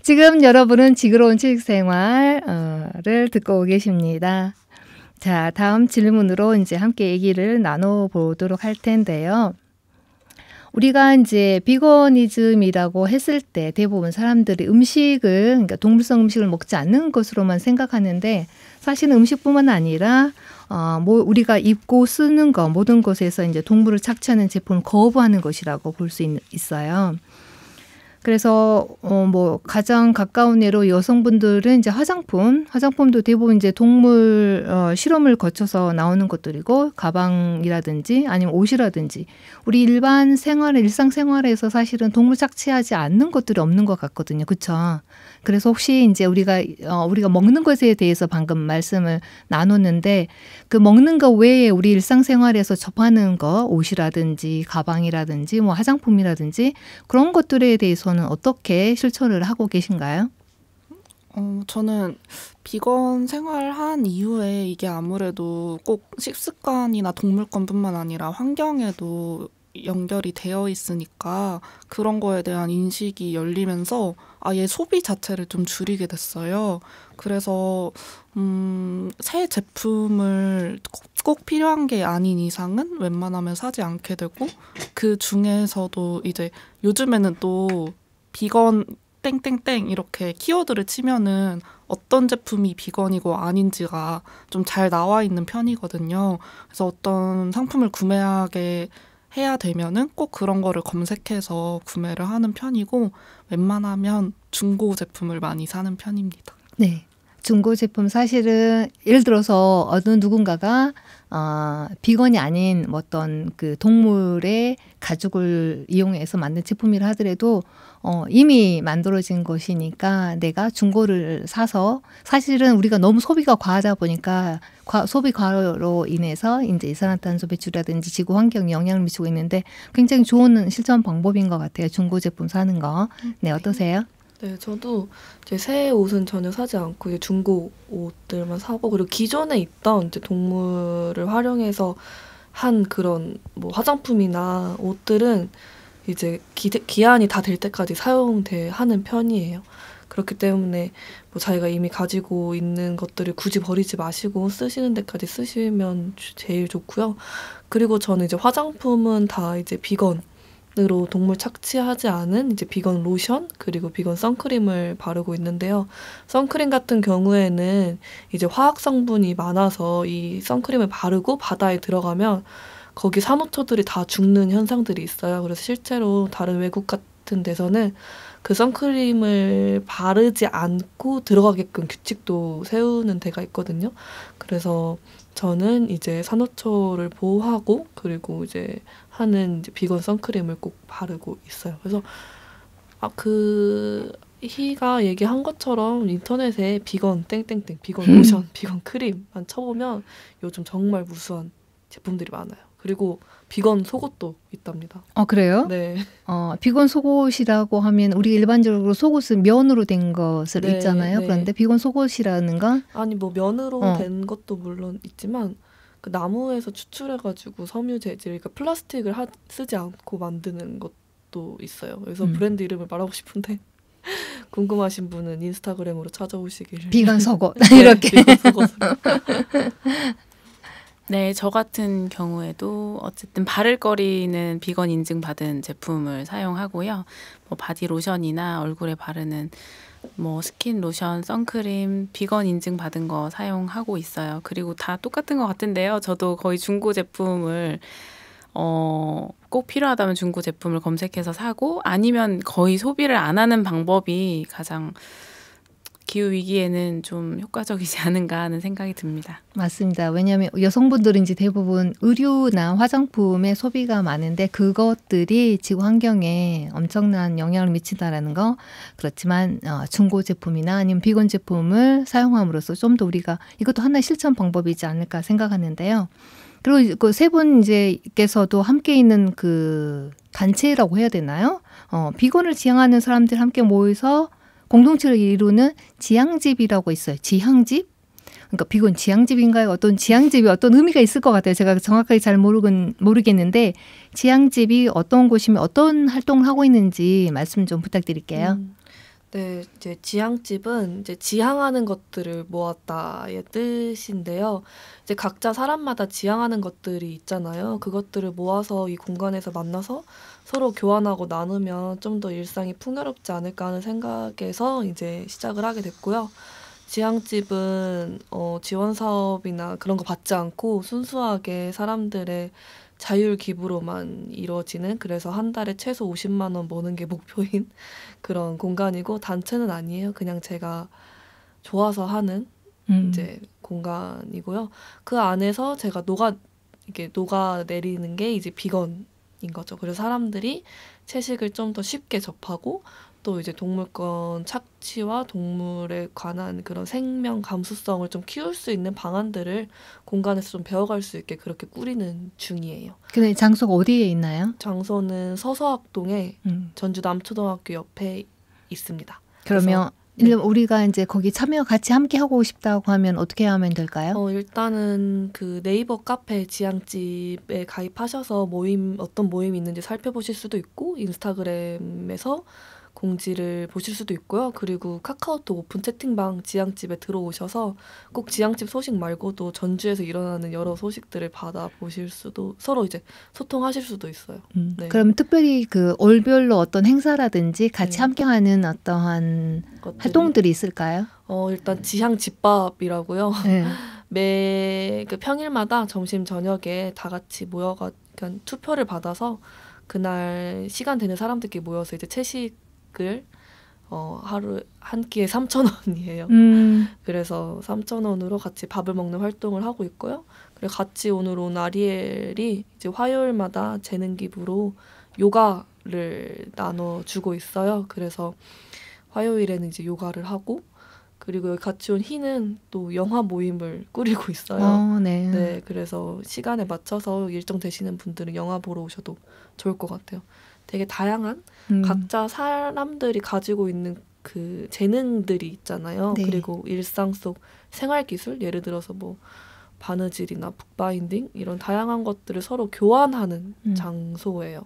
지금 여러분은 지그러운 취직생활을 듣고 계십니다. 자, 다음 질문으로 이제 함께 얘기를 나눠보도록 할 텐데요. 우리가 이제 비거니즘이라고 했을 때 대부분 사람들이 음식을, 그러니까 동물성 음식을 먹지 않는 것으로만 생각하는데 사실은 음식뿐만 아니라 뭐 우리가 입고 쓰는 거 모든 것에서 이제 동물을 착취하는 제품을 거부하는 것이라고 볼 수 있어요. 그래서 뭐 가장 가까운 예로 여성분들은 이제 화장품도 대부분 이제 동물 실험을 거쳐서 나오는 것들이고 가방이라든지 아니면 옷이라든지 우리 일상생활에서 사실은 동물 착취하지 않는 것들이 없는 것 같거든요. 그렇죠? 그래서 혹시 이제 우리가 먹는 것에 대해서 방금 말씀을 나눴는데 그 먹는 거 외에 우리 일상생활에서 접하는 거 옷이라든지 가방이라든지 뭐 화장품이라든지 그런 것들에 대해서는 어떻게 실천을 하고 계신가요? 저는 비건 생활한 이후에 이게 아무래도 꼭 식습관이나 동물권뿐만 아니라 환경에도 연결이 되어 있으니까 그런 거에 대한 인식이 열리면서 아예 소비 자체를 좀 줄이게 됐어요. 그래서 새 제품을 꼭 필요한 게 아닌 이상은 웬만하면 사지 않게 되고 그 중에서도 이제 요즘에는 또 비건 땡땡땡 이렇게 키워드를 치면은 어떤 제품이 비건이고 아닌지가 좀 잘 나와 있는 편이거든요. 그래서 어떤 상품을 구매하게 해야 되면은 꼭 그런 거를 검색해서 구매를 하는 편이고 웬만하면 중고 제품을 많이 사는 편입니다. 네. 중고 제품 사실은 예를 들어서 어느 누군가가 비건이 아닌 어떤 그 동물의 가죽을 이용해서 만든 제품이라 하더라도 이미 만들어진 것이니까 내가 중고를 사서 사실은 우리가 너무 소비가 과하다 보니까 소비 과로로 인해서 이제 이산화탄소 배출이라든지 지구 환경에 영향을 미치고 있는데 굉장히 좋은 실천 방법인 것 같아요. 중고 제품 사는 거. 네, 어떠세요? 네, 저도 이제 새 옷은 전혀 사지 않고 이제 중고 옷들만 사고 그리고 기존에 있던 이제 동물을 활용해서 한 그런 뭐 화장품이나 옷들은 이제 기한이 다 될 때까지 하는 편이에요. 그렇기 때문에 뭐 자기가 이미 가지고 있는 것들을 굳이 버리지 마시고 쓰시는 데까지 쓰시면 제일 좋고요. 그리고 저는 이제 화장품은 다 이제 비건으로 동물 착취하지 않은 이제 비건 로션 그리고 비건 선크림을 바르고 있는데요. 선크림 같은 경우에는 이제 화학 성분이 많아서 이 선크림을 바르고 바다에 들어가면 거기 산호초들이 다 죽는 현상들이 있어요. 그래서 실제로 다른 외국 같은 데서는 그 선크림을 바르지 않고 들어가게끔 규칙도 세우는 데가 있거든요. 그래서 저는 이제 산호초를 보호하고 그리고 이제 하는 이제 비건 선크림을 꼭 바르고 있어요. 그래서 그 희가 얘기한 것처럼 인터넷에 비건 땡땡땡, 비건 로션, 비건 크림만 쳐보면 요즘 정말 무수한 제품들이 많아요. 그리고 비건 속옷도 있답니다. 그래요? 네. 비건 속옷이라고 하면 우리가 일반적으로 속옷은 면으로 된 것을 네, 입잖아요. 네. 그런데 비건 속옷이라는 건 아니 뭐 면으로 된 것도 물론 있지만 그 나무에서 추출해가지고 섬유 재질, 그러니까 플라스틱을 쓰지 않고 만드는 것도 있어요. 그래서 브랜드 이름을 말하고 싶은데 궁금하신 분은 인스타그램으로 찾아오시기를. 비건 속옷 네, 이렇게. 비건 속옷으로. 네, 저 같은 경우에도 어쨌든 바를 거리는 비건 인증받은 제품을 사용하고요. 뭐 바디 로션이나 얼굴에 바르는 뭐 스킨 로션, 선크림, 비건 인증받은 거 사용하고 있어요. 그리고 다 똑같은 것 같은데요. 저도 거의 중고 제품을 꼭 필요하다면 중고 제품을 검색해서 사고 아니면 거의 소비를 안 하는 방법이 가장 기후 위기에는 좀 효과적이지 않은가 하는 생각이 듭니다. 맞습니다. 왜냐하면 여성분들은 이제 대부분 의류나 화장품의 소비가 많은데 그것들이 지구 환경에 엄청난 영향을 미친다라는 거. 그렇지만 중고 제품이나 아니면 비건 제품을 사용함으로써 좀 더 우리가 이것도 하나의 실천 방법이지 않을까 생각하는데요. 그리고 그 세 분께서도 함께 있는 그 단체라고 해야 되나요? 비건을 지향하는 사람들 함께 모여서 공동체를 이루는 지향집이라고 있어요. 지향집? 그러니까 비건 지향집인가요? 어떤 지향집이 어떤 의미가 있을 것 같아요. 제가 정확하게 잘 모르겠는데 지향집이 어떤 곳이면 어떤 활동을 하고 있는지 말씀 좀 부탁드릴게요. 네, 이제 지향집은 이제 지향하는 것들을 모았다의 뜻인데요. 이제 각자 사람마다 지향하는 것들이 있잖아요. 그것들을 모아서 이 공간에서 만나서 서로 교환하고 나누면 좀 더 일상이 풍요롭지 않을까 하는 생각에서 이제 시작을 하게 됐고요. 지향집은 지원 사업이나 그런 거 받지 않고 순수하게 사람들의 자율 기부로만 이루어지는, 그래서 한 달에 최소 50만 원 모는 게 목표인 그런 공간이고, 단체는 아니에요. 그냥 제가 좋아서 하는 이제 공간이고요. 그 안에서 제가 녹아내리는 게 이제 비건인 거죠. 그래서 사람들이 채식을 좀 더 쉽게 접하고, 또 이제 동물권 착취와 동물에 관한 그런 생명 감수성을 좀 키울 수 있는 방안들을 공간에서 좀 배워갈 수 있게 그렇게 꾸리는 중이에요. 근데 장소가 어디에 있나요? 장소는 서서학동에 전주 남초등학교 옆에 있습니다. 그러면 우리가 이제 거기 참여 같이 함께 하고 싶다고 하면 어떻게 하면 될까요? 일단은 그 네이버 카페 지향집에 가입하셔서 어떤 모임이 있는지 살펴보실 수도 있고, 인스타그램에서 공지를 보실 수도 있고요. 그리고 카카오톡 오픈 채팅방 지향집에 들어오셔서 꼭 지향집 소식 말고도 전주에서 일어나는 여러 소식들을 받아보실 수도, 서로 이제 소통하실 수도 있어요. 네. 그럼 특별히 그 월별로 어떤 행사라든지 같이 함께하는 어떠한 활동들이 있을까요? 일단 지향집밥이라고요. 네. 매 그 평일마다 점심 저녁에 다 같이 모여가 그냥 투표를 받아서 그날 시간 되는 사람들끼리 모여서 이제 채식을 하루 한 끼에 3,000원이에요. 그래서 3,000원으로 같이 밥을 먹는 활동을 하고 있고요. 그리고 같이 오늘 온 아리엘이 이제 화요일마다 재능 기부로 요가를 나눠주고 있어요. 그래서 화요일에는 이제 요가를 하고, 그리고 여기 같이 온 희는 또 영화 모임을 꾸리고 있어요. 네. 네, 그래서 시간에 맞춰서 일정 되시는 분들은 영화 보러 오셔도 좋을 것 같아요. 되게 다양한 각자 사람들이 가지고 있는 그 재능들이 있잖아요. 네. 그리고 일상 속 생활 기술, 예를 들어서 뭐 바느질이나 북바인딩 이런 다양한 것들을 서로 교환하는 장소예요.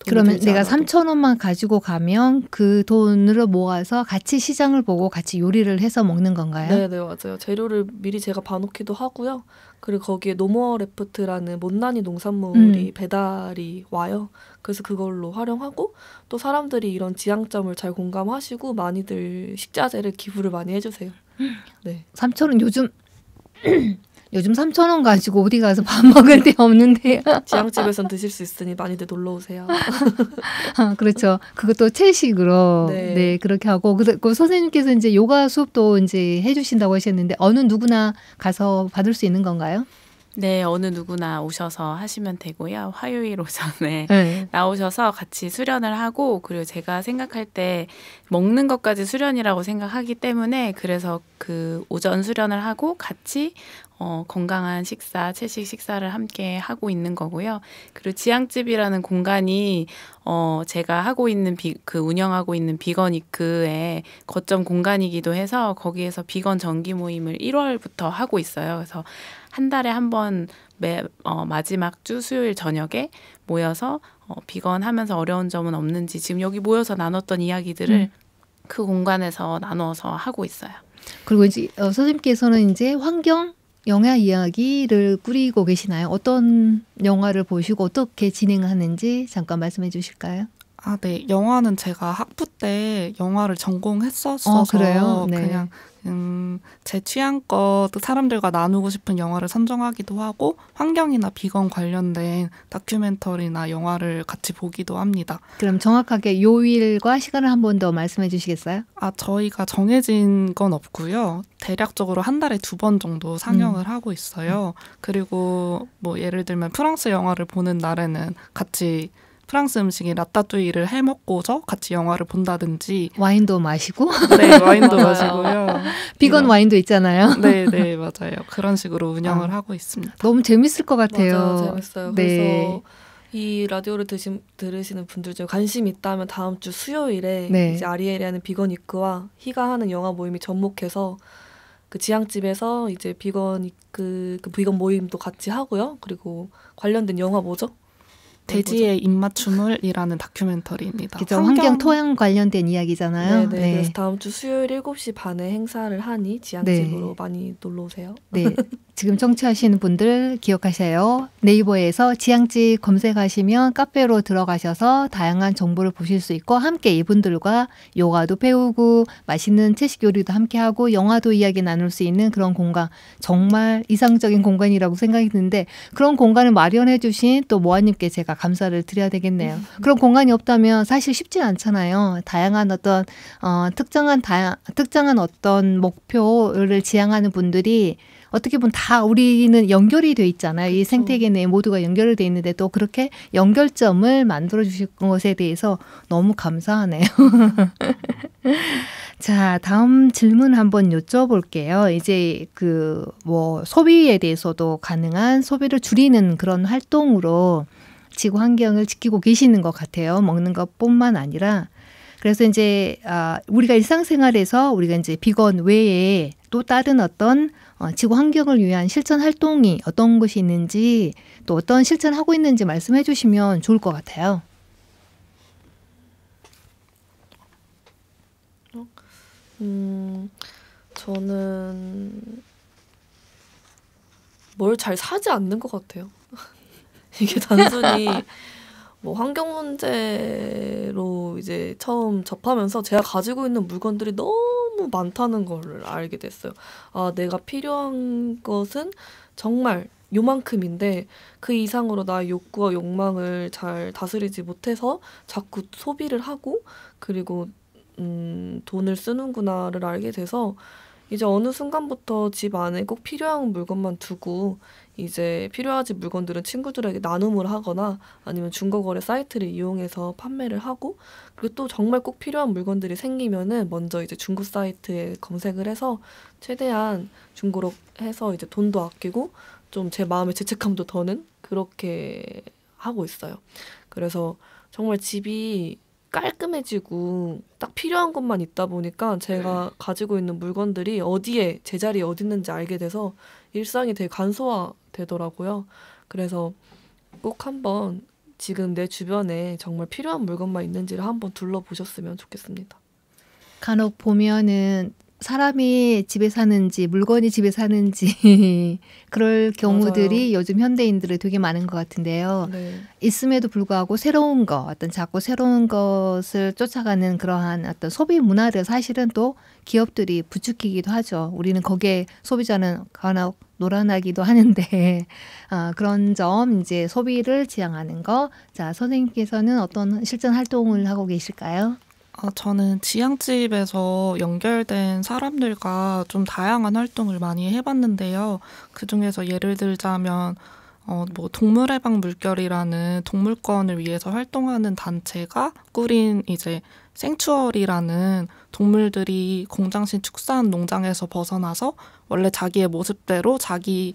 그러면 내가 3,000원만 가지고 가면 그 돈으로 모아서 같이 시장을 보고 같이 요리를 해서 먹는 건가요? 네, 맞아요. 재료를 미리 제가 봐놓기도 하고요. 그리고 거기에 노모레프트라는 못난이 농산물이 배달이 와요. 그래서 그걸로 활용하고, 또 사람들이 이런 지향점을 잘 공감하시고 많이들 식자재를 기부를 많이 해주세요. 네. 3,000원 요즘 3,000원 가지고 어디 가서 밥 먹을 데 없는데요. 지향집에선 드실 수 있으니 많이들 놀러 오세요. 그렇죠. 그것도 채식으로 네. 그렇게 하고, 그 선생님께서 이제 요가 수업도 이제 해주신다고 하셨는데 어느 누구나 가서 받을 수 있는 건가요? 네, 어느 누구나 오셔서 하시면 되고요. 화요일 오전에 네. 나오셔서 같이 수련을 하고, 그리고 제가 생각할 때 먹는 것까지 수련이라고 생각하기 때문에, 그래서 그 오전 수련을 하고 같이 건강한 식사, 채식 식사를 함께 하고 있는 거고요. 그리고 지향집이라는 공간이 제가 하고 있는 운영하고 있는 비건위크의 거점 공간이기도 해서 거기에서 비건 정기 모임을 1월부터 하고 있어요. 그래서 한 달에 한 번 마지막 주 수요일 저녁에 모여서 비건 하면서 어려운 점은 없는지 지금 여기 모여서 나눴던 이야기들을 그 공간에서 나눠서 하고 있어요. 그리고 이제 선생님께서는 이제 환경 영화 이야기를 꾸리고 계시나요? 어떤 영화를 보시고 어떻게 진행하는지 잠깐 말씀해 주실까요? 네. 영화는 제가 학부 때 영화를 전공했었어서 그래요? 네. 그냥 제 취향껏 사람들과 나누고 싶은 영화를 선정하기도 하고 환경이나 비건 관련된 다큐멘터리나 영화를 같이 보기도 합니다. 그럼 정확하게 요일과 시간을 한 번 더 말씀해 주시겠어요? 저희가 정해진 건 없고요. 대략적으로 한 달에 2번 정도 상영을 하고 있어요. 그리고 뭐 예를 들면 프랑스 영화를 보는 날에는 같이 프랑스 음식인 라따뚜이를 해먹고서 같이 영화를 본다든지 와인도 마시고 네, 와인도 마시고요. 비건 와인도 있잖아요. 네, 맞아요. 그런 식으로 운영을 하고 있습니다. 너무 재밌을 것 같아요. 맞아요. 재밌어요. 네. 그래서 이 라디오를 들으시는 분들 중에 관심 있다면 다음 주 수요일에 네. 이제 아리엘이 하는 비건 위크와 희가 하는 영화 모임이 접목해서 그 지향집에서 이제 비건 위크 그 비건 모임도 같이 하고요. 그리고 관련된 영화 뭐죠? 돼지의 입맞춤을이라는 다큐멘터리입니다. 그죠. 환경 토양 관련된 이야기잖아요. 네. 그래서 다음 주 수요일 7시 반에 행사를 하니 지향집으로 많이 놀러 오세요. 네. 지금 청취하시는 분들 기억하세요. 네이버에서 지향집 검색하시면 카페로 들어가셔서 다양한 정보를 보실 수 있고 함께 이분들과 요가도 배우고 맛있는 채식 요리도 함께하고 영화도 이야기 나눌 수 있는 그런 공간, 정말 이상적인 공간이라고 생각이 드는데 그런 공간을 마련해 주신 또 모아님께 제가 감사를 드려야 되겠네요. 그런 공간이 없다면 사실 쉽지 않잖아요. 다양한 어떤 특정한 어떤 목표를 지향하는 분들이 어떻게 보면 다 우리는 연결이 돼 있잖아요. 이 생태계 내에 모두가 연결이 돼 있는데 또 그렇게 연결점을 만들어 주실 것에 대해서 너무 감사하네요. 자, 다음 질문 한번 여쭤볼게요. 이제 소비에 대해서도 가능한 소비를 줄이는 그런 활동으로 지구 환경을 지키고 계시는 것 같아요. 먹는 것뿐만 아니라. 그래서 이제 우리가 일상생활에서 우리가 이제 비건 외에 또 다른 어떤 지구 환경을 위한 실천 활동이 어떤 것이 있는지 또 어떤 실천하고 있는지 말씀해 주시면 좋을 것 같아요. 저는 뭘 잘 사지 않는 것 같아요. 이게 단순히 뭐 환경 문제로 이제 처음 접하면서 제가 가지고 있는 물건들이 너무 많다는 걸 알게 됐어요. 내가 필요한 것은 정말 요만큼인데 그 이상으로 나의 욕구와 욕망을 잘 다스리지 못해서 자꾸 소비를 하고 그리고 돈을 쓰는구나를 알게 돼서 이제 어느 순간부터 집 안에 꼭 필요한 물건만 두고 이제 필요하지 물건들은 친구들에게 나눔을 하거나 아니면 중고거래 사이트를 이용해서 판매를 하고 그리고 또 정말 꼭 필요한 물건들이 생기면은 먼저 이제 중고 사이트에 검색을 해서 최대한 중고로 해서 이제 돈도 아끼고 좀 제 마음의 죄책감도 더는 그렇게 하고 있어요. 그래서 정말 집이 깔끔해지고 딱 필요한 것만 있다 보니까 제가 가지고 있는 물건들이 어디에 제자리에 어디 있는지 알게 돼서 일상이 되게 간소화되더라고요. 그래서 꼭 한번 지금 내 주변에 정말 필요한 물건만 있는지를 한번 둘러보셨으면 좋겠습니다. 간혹 보면은 사람이 집에 사는지 물건이 집에 사는지 그럴 경우들이 맞아요. 요즘 현대인들은 되게 많은 것 같은데요. 네. 있음에도 불구하고 새로운 것, 어떤 자꾸 새로운 것을 쫓아가는 그러한 어떤 소비 문화를 사실은 또 기업들이 부추기기도 하죠. 우리는 거기에 소비자는 간혹 놀아나기도 하는데 그런 점 이제 소비를 지향하는 거. 자, 선생님께서는 어떤 실전 활동을 하고 계실까요? 저는 지향집에서 연결된 사람들과 좀 다양한 활동을 많이 해봤는데요. 그중에서 예를 들자면 동물해방 물결이라는 동물권을 위해서 활동하는 단체가 꾸린 이제 생추어리라는 동물들이 공장식 축산 농장에서 벗어나서 원래 자기의 모습대로 자기의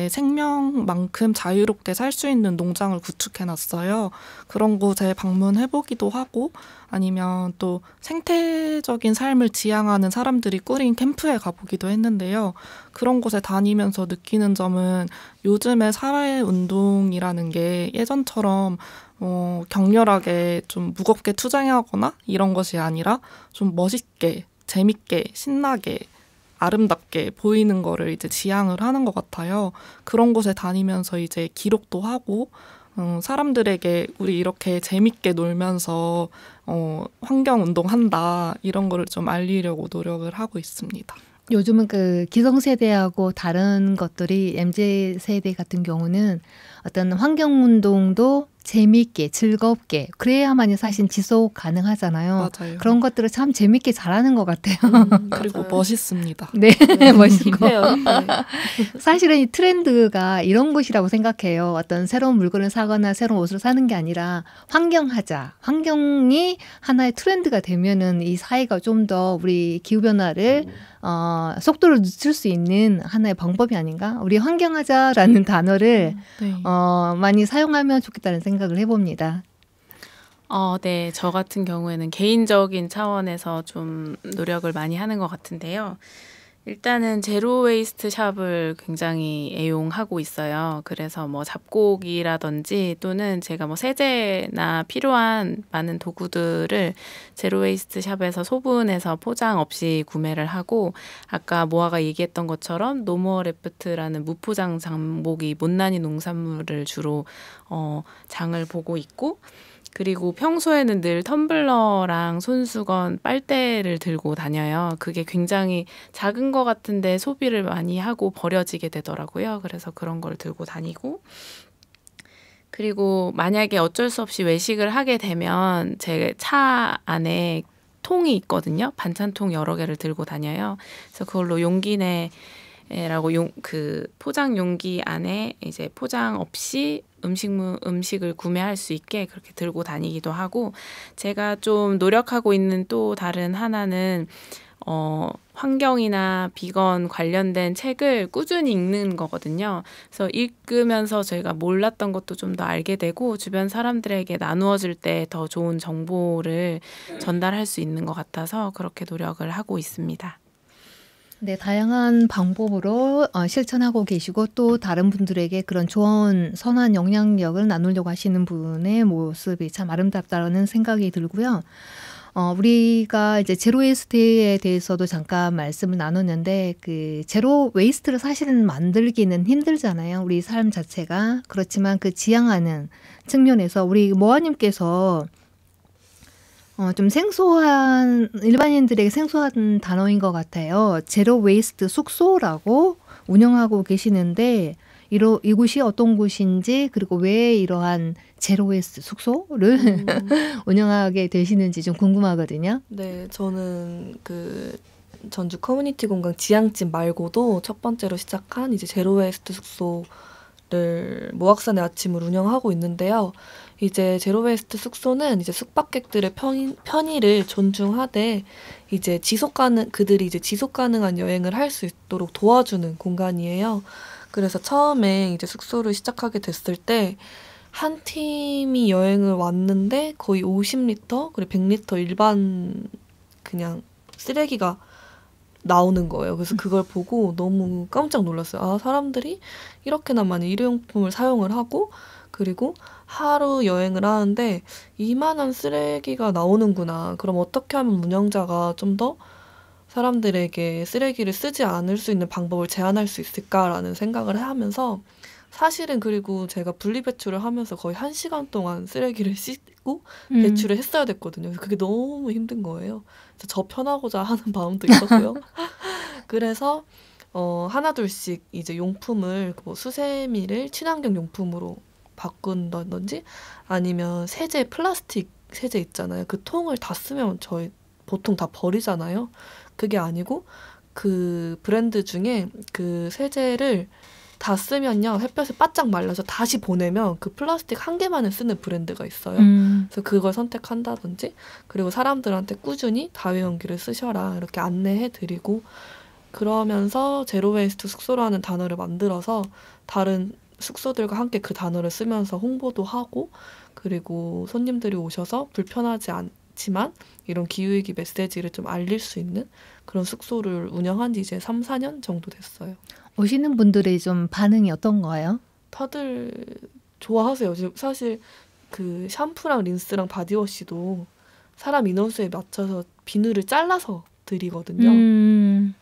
생명만큼 자유롭게 살 수 있는 농장을 구축해놨어요. 그런 곳에 방문해보기도 하고 아니면 또 생태적인 삶을 지향하는 사람들이 꾸린 캠프에 가보기도 했는데요. 그런 곳에 다니면서 느끼는 점은 요즘의 사회운동이라는 게 예전처럼 격렬하게 좀 무겁게 투쟁하거나 이런 것이 아니라 좀 멋있게, 재밌게, 신나게, 아름답게 보이는 거를 이제 지향을 하는 것 같아요. 그런 곳에 다니면서 이제 기록도 하고 사람들에게 우리 이렇게 재밌게 놀면서 환경 운동한다 이런 거를 좀 알리려고 노력을 하고 있습니다. 요즘은 그 기성세대하고 다른 것들이 MZ세대 같은 경우는 어떤 환경운동도 재미있게 즐겁게 그래야만이 사실 지속 가능하잖아요. 맞아요. 그런 것들을 참 재밌게 잘하는 것 같아요. 그리고 맞아요. 멋있습니다. 네, 멋있고. 힙해요. 사실은 이 트렌드가 이런 것이라고 생각해요. 어떤 새로운 물건을 사거나 새로운 옷을 사는 게 아니라 환경하자. 환경이 하나의 트렌드가 되면은 이 사회가 좀 더 우리 기후변화를 속도를 늦출 수 있는 하나의 방법이 아닌가? 우리 환경하자라는 단어를 네. 많이 사용하면 좋겠다는 생각을 해봅니다. 네. 저 같은 경우에는 개인적인 차원에서 좀 노력을 많이 하는 것 같은데요. 일단은 제로 웨이스트 샵을 굉장히 애용하고 있어요. 그래서 뭐 잡곡이라든지 또는 제가 뭐 세제나 필요한 많은 도구들을 제로 웨이스트 샵에서 소분해서 포장 없이 구매를 하고, 아까 모아가 얘기했던 것처럼 노모어 레프트라는 무포장 장보기 못난이 농산물을 주로 장을 보고 있고, 그리고 평소에는 늘 텀블러랑 손수건, 빨대를 들고 다녀요. 그게 굉장히 작은 것 같은데 소비를 많이 하고 버려지게 되더라고요. 그래서 그런 걸 들고 다니고, 그리고 만약에 어쩔 수 없이 외식을 하게 되면 제 차 안에 통이 있거든요. 반찬통 여러 개를 들고 다녀요. 그래서 그걸로 용기내라고 그 포장 용기 안에 이제 포장 없이 음식을 구매할 수 있게 그렇게 들고 다니기도 하고, 제가 좀 노력하고 있는 또 다른 하나는 환경이나 비건 관련된 책을 꾸준히 읽는 거거든요. 그래서 읽으면서 제가 몰랐던 것도 좀 더 알게 되고 주변 사람들에게 나누어질 때 더 좋은 정보를 전달할 수 있는 것 같아서 그렇게 노력을 하고 있습니다. 네, 다양한 방법으로 실천하고 계시고 또 다른 분들에게 그런 좋은 선한 영향력을 나누려고 하시는 분의 모습이 참 아름답다는 생각이 들고요. 우리가 이제 제로 웨이스트에 대해서도 잠깐 말씀을 나눴는데 그 제로 웨이스트를 사실은 만들기는 힘들잖아요. 우리 삶 자체가. 그렇지만 그 지향하는 측면에서 우리 모아님께서 좀 생소한 일반인들에게 생소한 단어인 것 같아요. 제로 웨이스트 숙소라고 운영하고 계시는데 이곳이 어떤 곳인지 그리고 왜 이러한 제로 웨이스트 숙소를 운영하게 되시는지 좀 궁금하거든요. 네, 저는 그 전주 커뮤니티 공간 지향집 말고도 첫 번째로 시작한 이제 제로 웨이스트 숙소를 모악산의 아침을 운영하고 있는데요. 이제 제로 웨이스트 숙소는 이제 숙박객들의 편의를 존중하되 이제 그들이 이제 지속 가능한 여행을 할 수 있도록 도와주는 공간이에요. 그래서 처음에 이제 숙소를 시작하게 됐을 때 한 팀이 여행을 왔는데 거의 50리터 그리고 100리터 일반 그냥 쓰레기가 나오는 거예요. 그래서 그걸 보고 너무 깜짝 놀랐어요. 아, 사람들이 이렇게나 많이 일회용품을 사용을 하고 그리고 하루 여행을 하는데 이만한 쓰레기가 나오는구나. 그럼 어떻게 하면 운영자가 좀 더 사람들에게 쓰레기를 쓰지 않을 수 있는 방법을 제안할 수 있을까라는 생각을 하면서 사실은 그리고 제가 분리배출을 하면서 거의 1시간 동안 쓰레기를 씻고 배출을 했어야 됐거든요. 그래서 그게 너무 힘든 거예요. 그래서 저 편하고자 하는 마음도 있었고요. 그래서 하나둘씩 이제 용품을 뭐 수세미를 친환경 용품으로 바꾼다든지 아니면 세제 플라스틱 세제 있잖아요. 그 통을 다 쓰면 저희 보통 다 버리잖아요. 그게 아니고 그 브랜드 중에 그 세제를 다 쓰면요 햇볕에 바짝 말라서 다시 보내면 그 플라스틱 한 개만을 쓰는 브랜드가 있어요. 그래서 그걸 선택한다든지 그리고 사람들한테 꾸준히 다회용기를 쓰셔라 이렇게 안내해드리고 그러면서 제로 웨이스트 숙소라는 단어를 만들어서 다른 숙소들과 함께 그 단어를 쓰면서 홍보도 하고 그리고 손님들이 오셔서 불편하지 않지만 이런 기후위기 메시지를 좀 알릴 수 있는 그런 숙소를 운영한 지 이제 3, 4년 정도 됐어요. 오시는 분들의 좀 반응이 어떤가요? 다들 좋아하세요. 지금 사실 그 샴푸랑 린스랑 바디워시도 사람 인원수에 맞춰서 비누를 잘라서 드리거든요.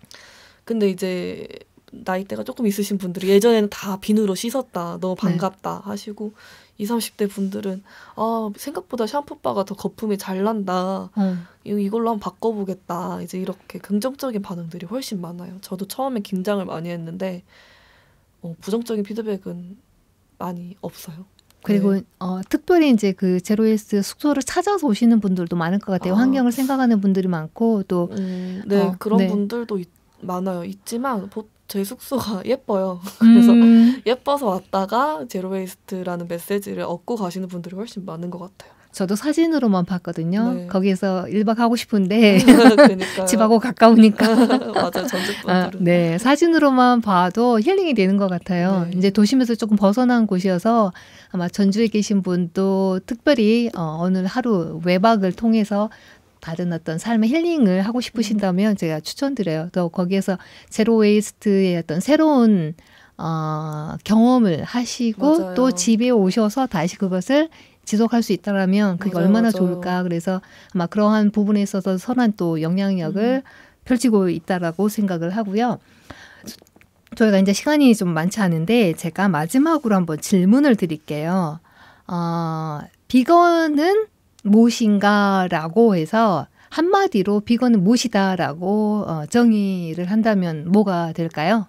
근데 이제 나이대가 조금 있으신 분들이 예전에는 다 비누로 씻었다, 너무 반갑다 하시고 20, 30대 분들은 생각보다 샴푸바가 더 거품이 잘 난다. 이걸로 한번 바꿔보겠다. 이제 이렇게 긍정적인 반응들이 훨씬 많아요. 저도 처음에 긴장을 많이 했는데 부정적인 피드백은 많이 없어요. 그리고 네. 특별히 이제 그 제로웨이스트 숙소를 찾아서 오시는 분들도 많을 것 같아요. 환경을 생각하는 분들이 많고 또 네, 그런 분들도 많아요. 있지만 제 숙소가 예뻐요. 그래서 예뻐서 왔다가 제로웨이스트라는 메시지를 얻고 가시는 분들이 훨씬 많은 것 같아요. 저도 사진으로만 봤거든요. 네. 거기에서 1박 하고 싶은데 그러니까요. 집하고 가까우니까. 맞아요. 전주분들은. 네, 사진으로만 봐도 힐링이 되는 것 같아요. 네. 이제 도심에서 조금 벗어난 곳이어서 아마 전주에 계신 분도 특별히 오늘 하루 외박을 통해서 다른 어떤 삶의 힐링을 하고 싶으신다면 제가 추천드려요. 또 거기에서 제로웨이스트의 어떤 새로운 경험을 하시고 맞아요. 또 집에 오셔서 다시 그것을 지속할 수 있다라면 그게 맞아요, 얼마나 맞아요. 좋을까. 그래서 아마 그러한 부분에 있어서 선한 또 영향력을 펼치고 있다라고 생각을 하고요. 저희가 이제 시간이 좀 많지 않은데 제가 마지막으로 한번 질문을 드릴게요. 비건은 무엇인가라고 해서 한마디로 비건은 무엇이다라고 정의를 한다면 뭐가 될까요?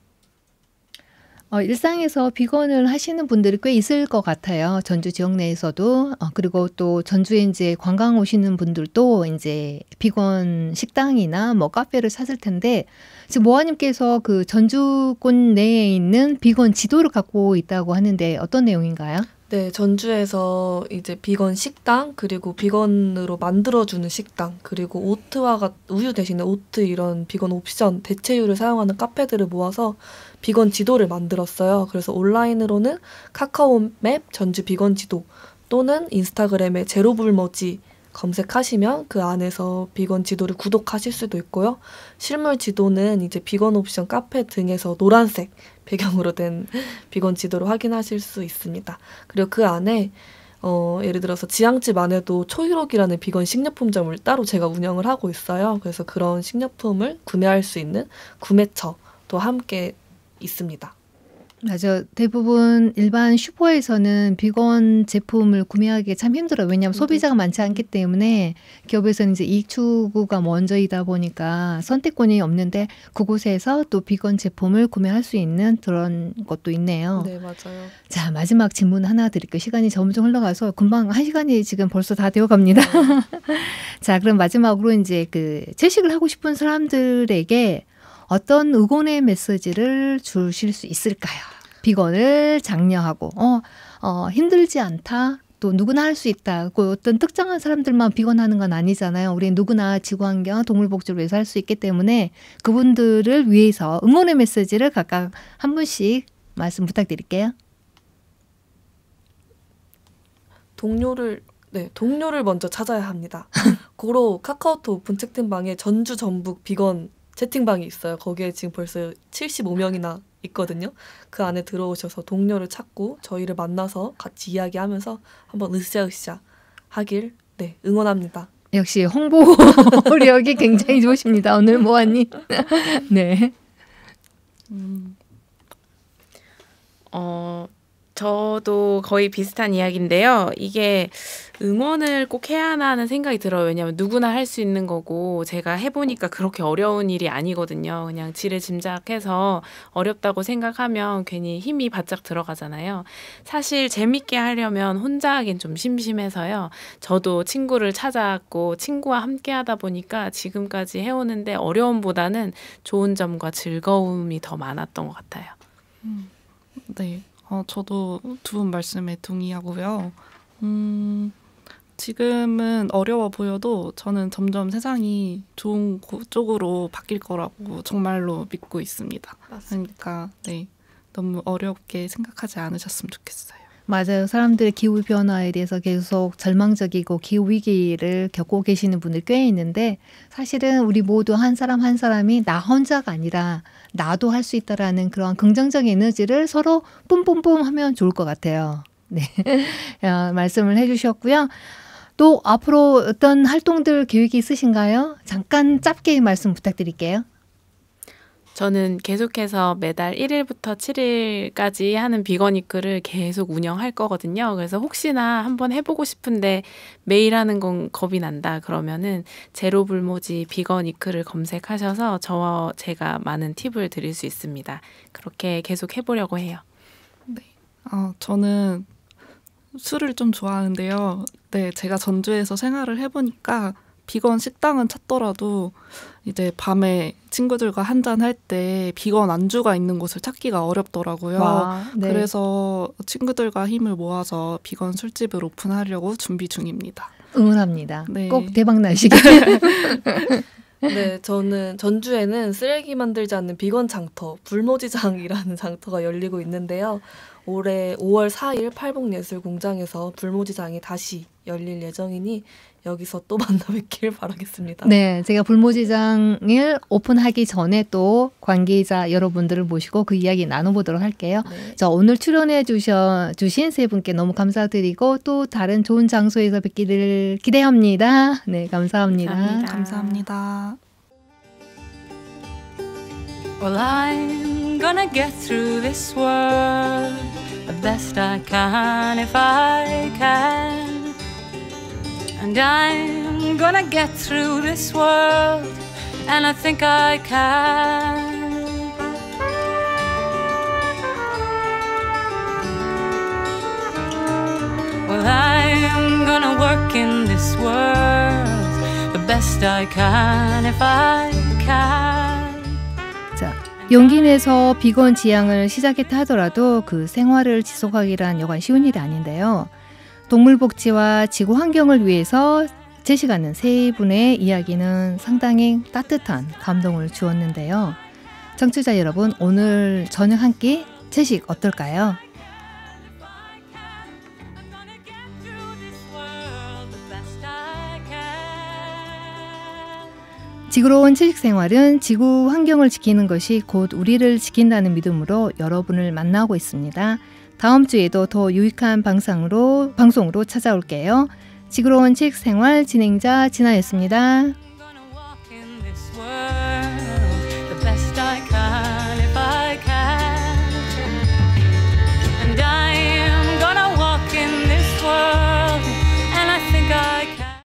일상에서 비건을 하시는 분들이 꽤 있을 것 같아요. 전주 지역 내에서도. 그리고 또 전주에 이제 관광 오시는 분들도 이제 비건 식당이나 뭐 카페를 찾을 텐데, 지금 모아님께서 그 전주권 내에 있는 비건 지도를 갖고 있다고 하는데 어떤 내용인가요? 네, 전주에서 이제 비건 식당, 그리고 비건으로 만들어주는 식당, 그리고 우유 대신에 오트 이런 비건 옵션, 대체유를 사용하는 카페들을 모아서 비건 지도를 만들었어요. 그래서 온라인으로는 카카오맵 전주 비건 지도 또는 인스타그램에 제로불머지 검색하시면 그 안에서 비건 지도를 구독하실 수도 있고요. 실물 지도는 이제 비건 옵션 카페 등에서 노란색 배경으로 된 비건 지도를 확인하실 수 있습니다. 그리고 그 안에 예를 들어서 지향집 안에도 초희록이라는 비건 식료품점을 따로 제가 운영을 하고 있어요. 그래서 그런 식료품을 구매할 수 있는 구매처도 함께 있습니다. 맞아. 대부분 일반 슈퍼에서는 비건 제품을 구매하기 참 힘들어요. 왜냐하면 소비자가 많지 않기 때문에 기업에서는 이제 이익 추구가 먼저이다 보니까 선택권이 없는데 그곳에서 또 비건 제품을 구매할 수 있는 그런 것도 있네요. 네, 맞아요. 자, 마지막 질문 하나 드릴게요. 시간이 점점 흘러가서 금방 1시간이 지금 벌써 다 되어 갑니다. 자, 그럼 마지막으로 이제 그 채식을 하고 싶은 사람들에게 어떤 응원의 메시지를 주실 수 있을까요? 비건을 장려하고 힘들지 않다. 또 누구나 할 수 있다. 그 어떤 특정한 사람들만 비건하는 건 아니잖아요. 우리 누구나 지구환경, 동물복지를 위해서 할 수 있기 때문에 그분들을 위해서 응원의 메시지를 각각 한 분씩 말씀 부탁드릴게요. 동료를 먼저 찾아야 합니다. 고로 카카오톡 오픈 채팅방에 전주 전북 비건 채팅방이 있어요. 거기에 지금 벌써 75명이나 있거든요. 그 안에 들어오셔서 동료를 찾고 저희를 만나서 같이 이야기하면서 한번 으쌰으쌰 하길 응원합니다. 역시 홍보력이 굉장히 좋으십니다. 오늘 모아님. 네. 저도 거의 비슷한 이야기인데요. 이게 응원을 꼭 해야 하나 하는 생각이 들어요. 왜냐하면 누구나 할 수 있는 거고 제가 해보니까 그렇게 어려운 일이 아니거든요. 그냥 지레짐작해서 어렵다고 생각하면 괜히 힘이 바짝 들어가잖아요. 사실 재밌게 하려면 혼자 하긴 좀 심심해서요. 저도 친구를 찾아왔고 친구와 함께 하다 보니까 지금까지 해오는데 어려움보다는 좋은 점과 즐거움이 더 많았던 것 같아요. 네. 저도 두 분 말씀에 동의하고요. 지금은 어려워 보여도 저는 점점 세상이 좋은 쪽으로 바뀔 거라고 정말로 믿고 있습니다. 그러니까 너무 어렵게 생각하지 않으셨으면 좋겠어요. 맞아요. 사람들의 기후변화에 대해서 계속 절망적이고 기후위기를 겪고 계시는 분들 꽤 있는데 사실은 우리 모두 한 사람 한 사람이 나 혼자가 아니라 나도 할 수 있다라는 그런 긍정적인 에너지를 서로 뿜뿜뿜 하면 좋을 것 같아요. 네. 말씀을 해주셨고요. 또 앞으로 어떤 활동들 계획이 있으신가요? 잠깐 짧게 말씀 부탁드릴게요. 저는 계속해서 매달 1일부터 7일까지 하는 비건 위크를 계속 운영할 거거든요. 그래서 혹시나 한번 해보고 싶은데 매일 하는 건 겁이 난다 그러면은 제로 불모지 비건 위크를 검색하셔서 제가 많은 팁을 드릴 수 있습니다. 그렇게 계속 해보려고 해요. 저는 술을 좀 좋아하는데요. 네, 제가 전주에서 생활을 해보니까 비건 식당은 찾더라도 이제 밤에 친구들과 한잔 할 때 비건 안주가 있는 곳을 찾기가 어렵더라고요. 와, 네. 그래서 친구들과 힘을 모아서 비건 술집을 오픈하려고 준비 중입니다. 응원합니다. 네. 꼭 대박 나시길. 네, 저는 전주에는 쓰레기 만들지 않는 비건 장터, 불모지장이라는 장터가 열리고 있는데요. 올해 5월 4일 팔복예술공장에서 불모지장이 다시 열릴 예정이니 여기서 또 만나 뵙길 바라겠습니다. 네, 제가 불모지장을 오픈하기 전에 또 관계자 여러분들을 모시고 그 이야기 나눠보도록 할게요. 네. 자, 오늘 출연해 주신 세 분께 너무 감사드리고 또 다른 좋은 장소에서 뵙기를 기대합니다. 네, 감사합니다. 감사합니다. 감사합니다. Well, I'm gonna get through this world the best I can if I can. And I'm gonna get through this world, and I think I can. Well, I'm gonna work in this world the best I can if I can. 자, 용기 내서 비건 지향을 시작했다 하더라도 그 생활을 지속하기란 여간 쉬운 일이 아닌데요. 동물 복지와 지구 환경을 위해서 제시가는 세 분의 이야기는 상당히 따뜻한 감동을 주었는데요. 청취자 여러분, 오늘 저녁 한 끼 채식 어떨까요? 지구로운 채식 생활은 지구 환경을 지키는 것이 곧 우리를 지킨다는 믿음으로 여러분을 만나고 있습니다. 다음 주에도 더 유익한 방송으로 찾아올게요. 지구로운 채식 생활 진행자 진아였습니다.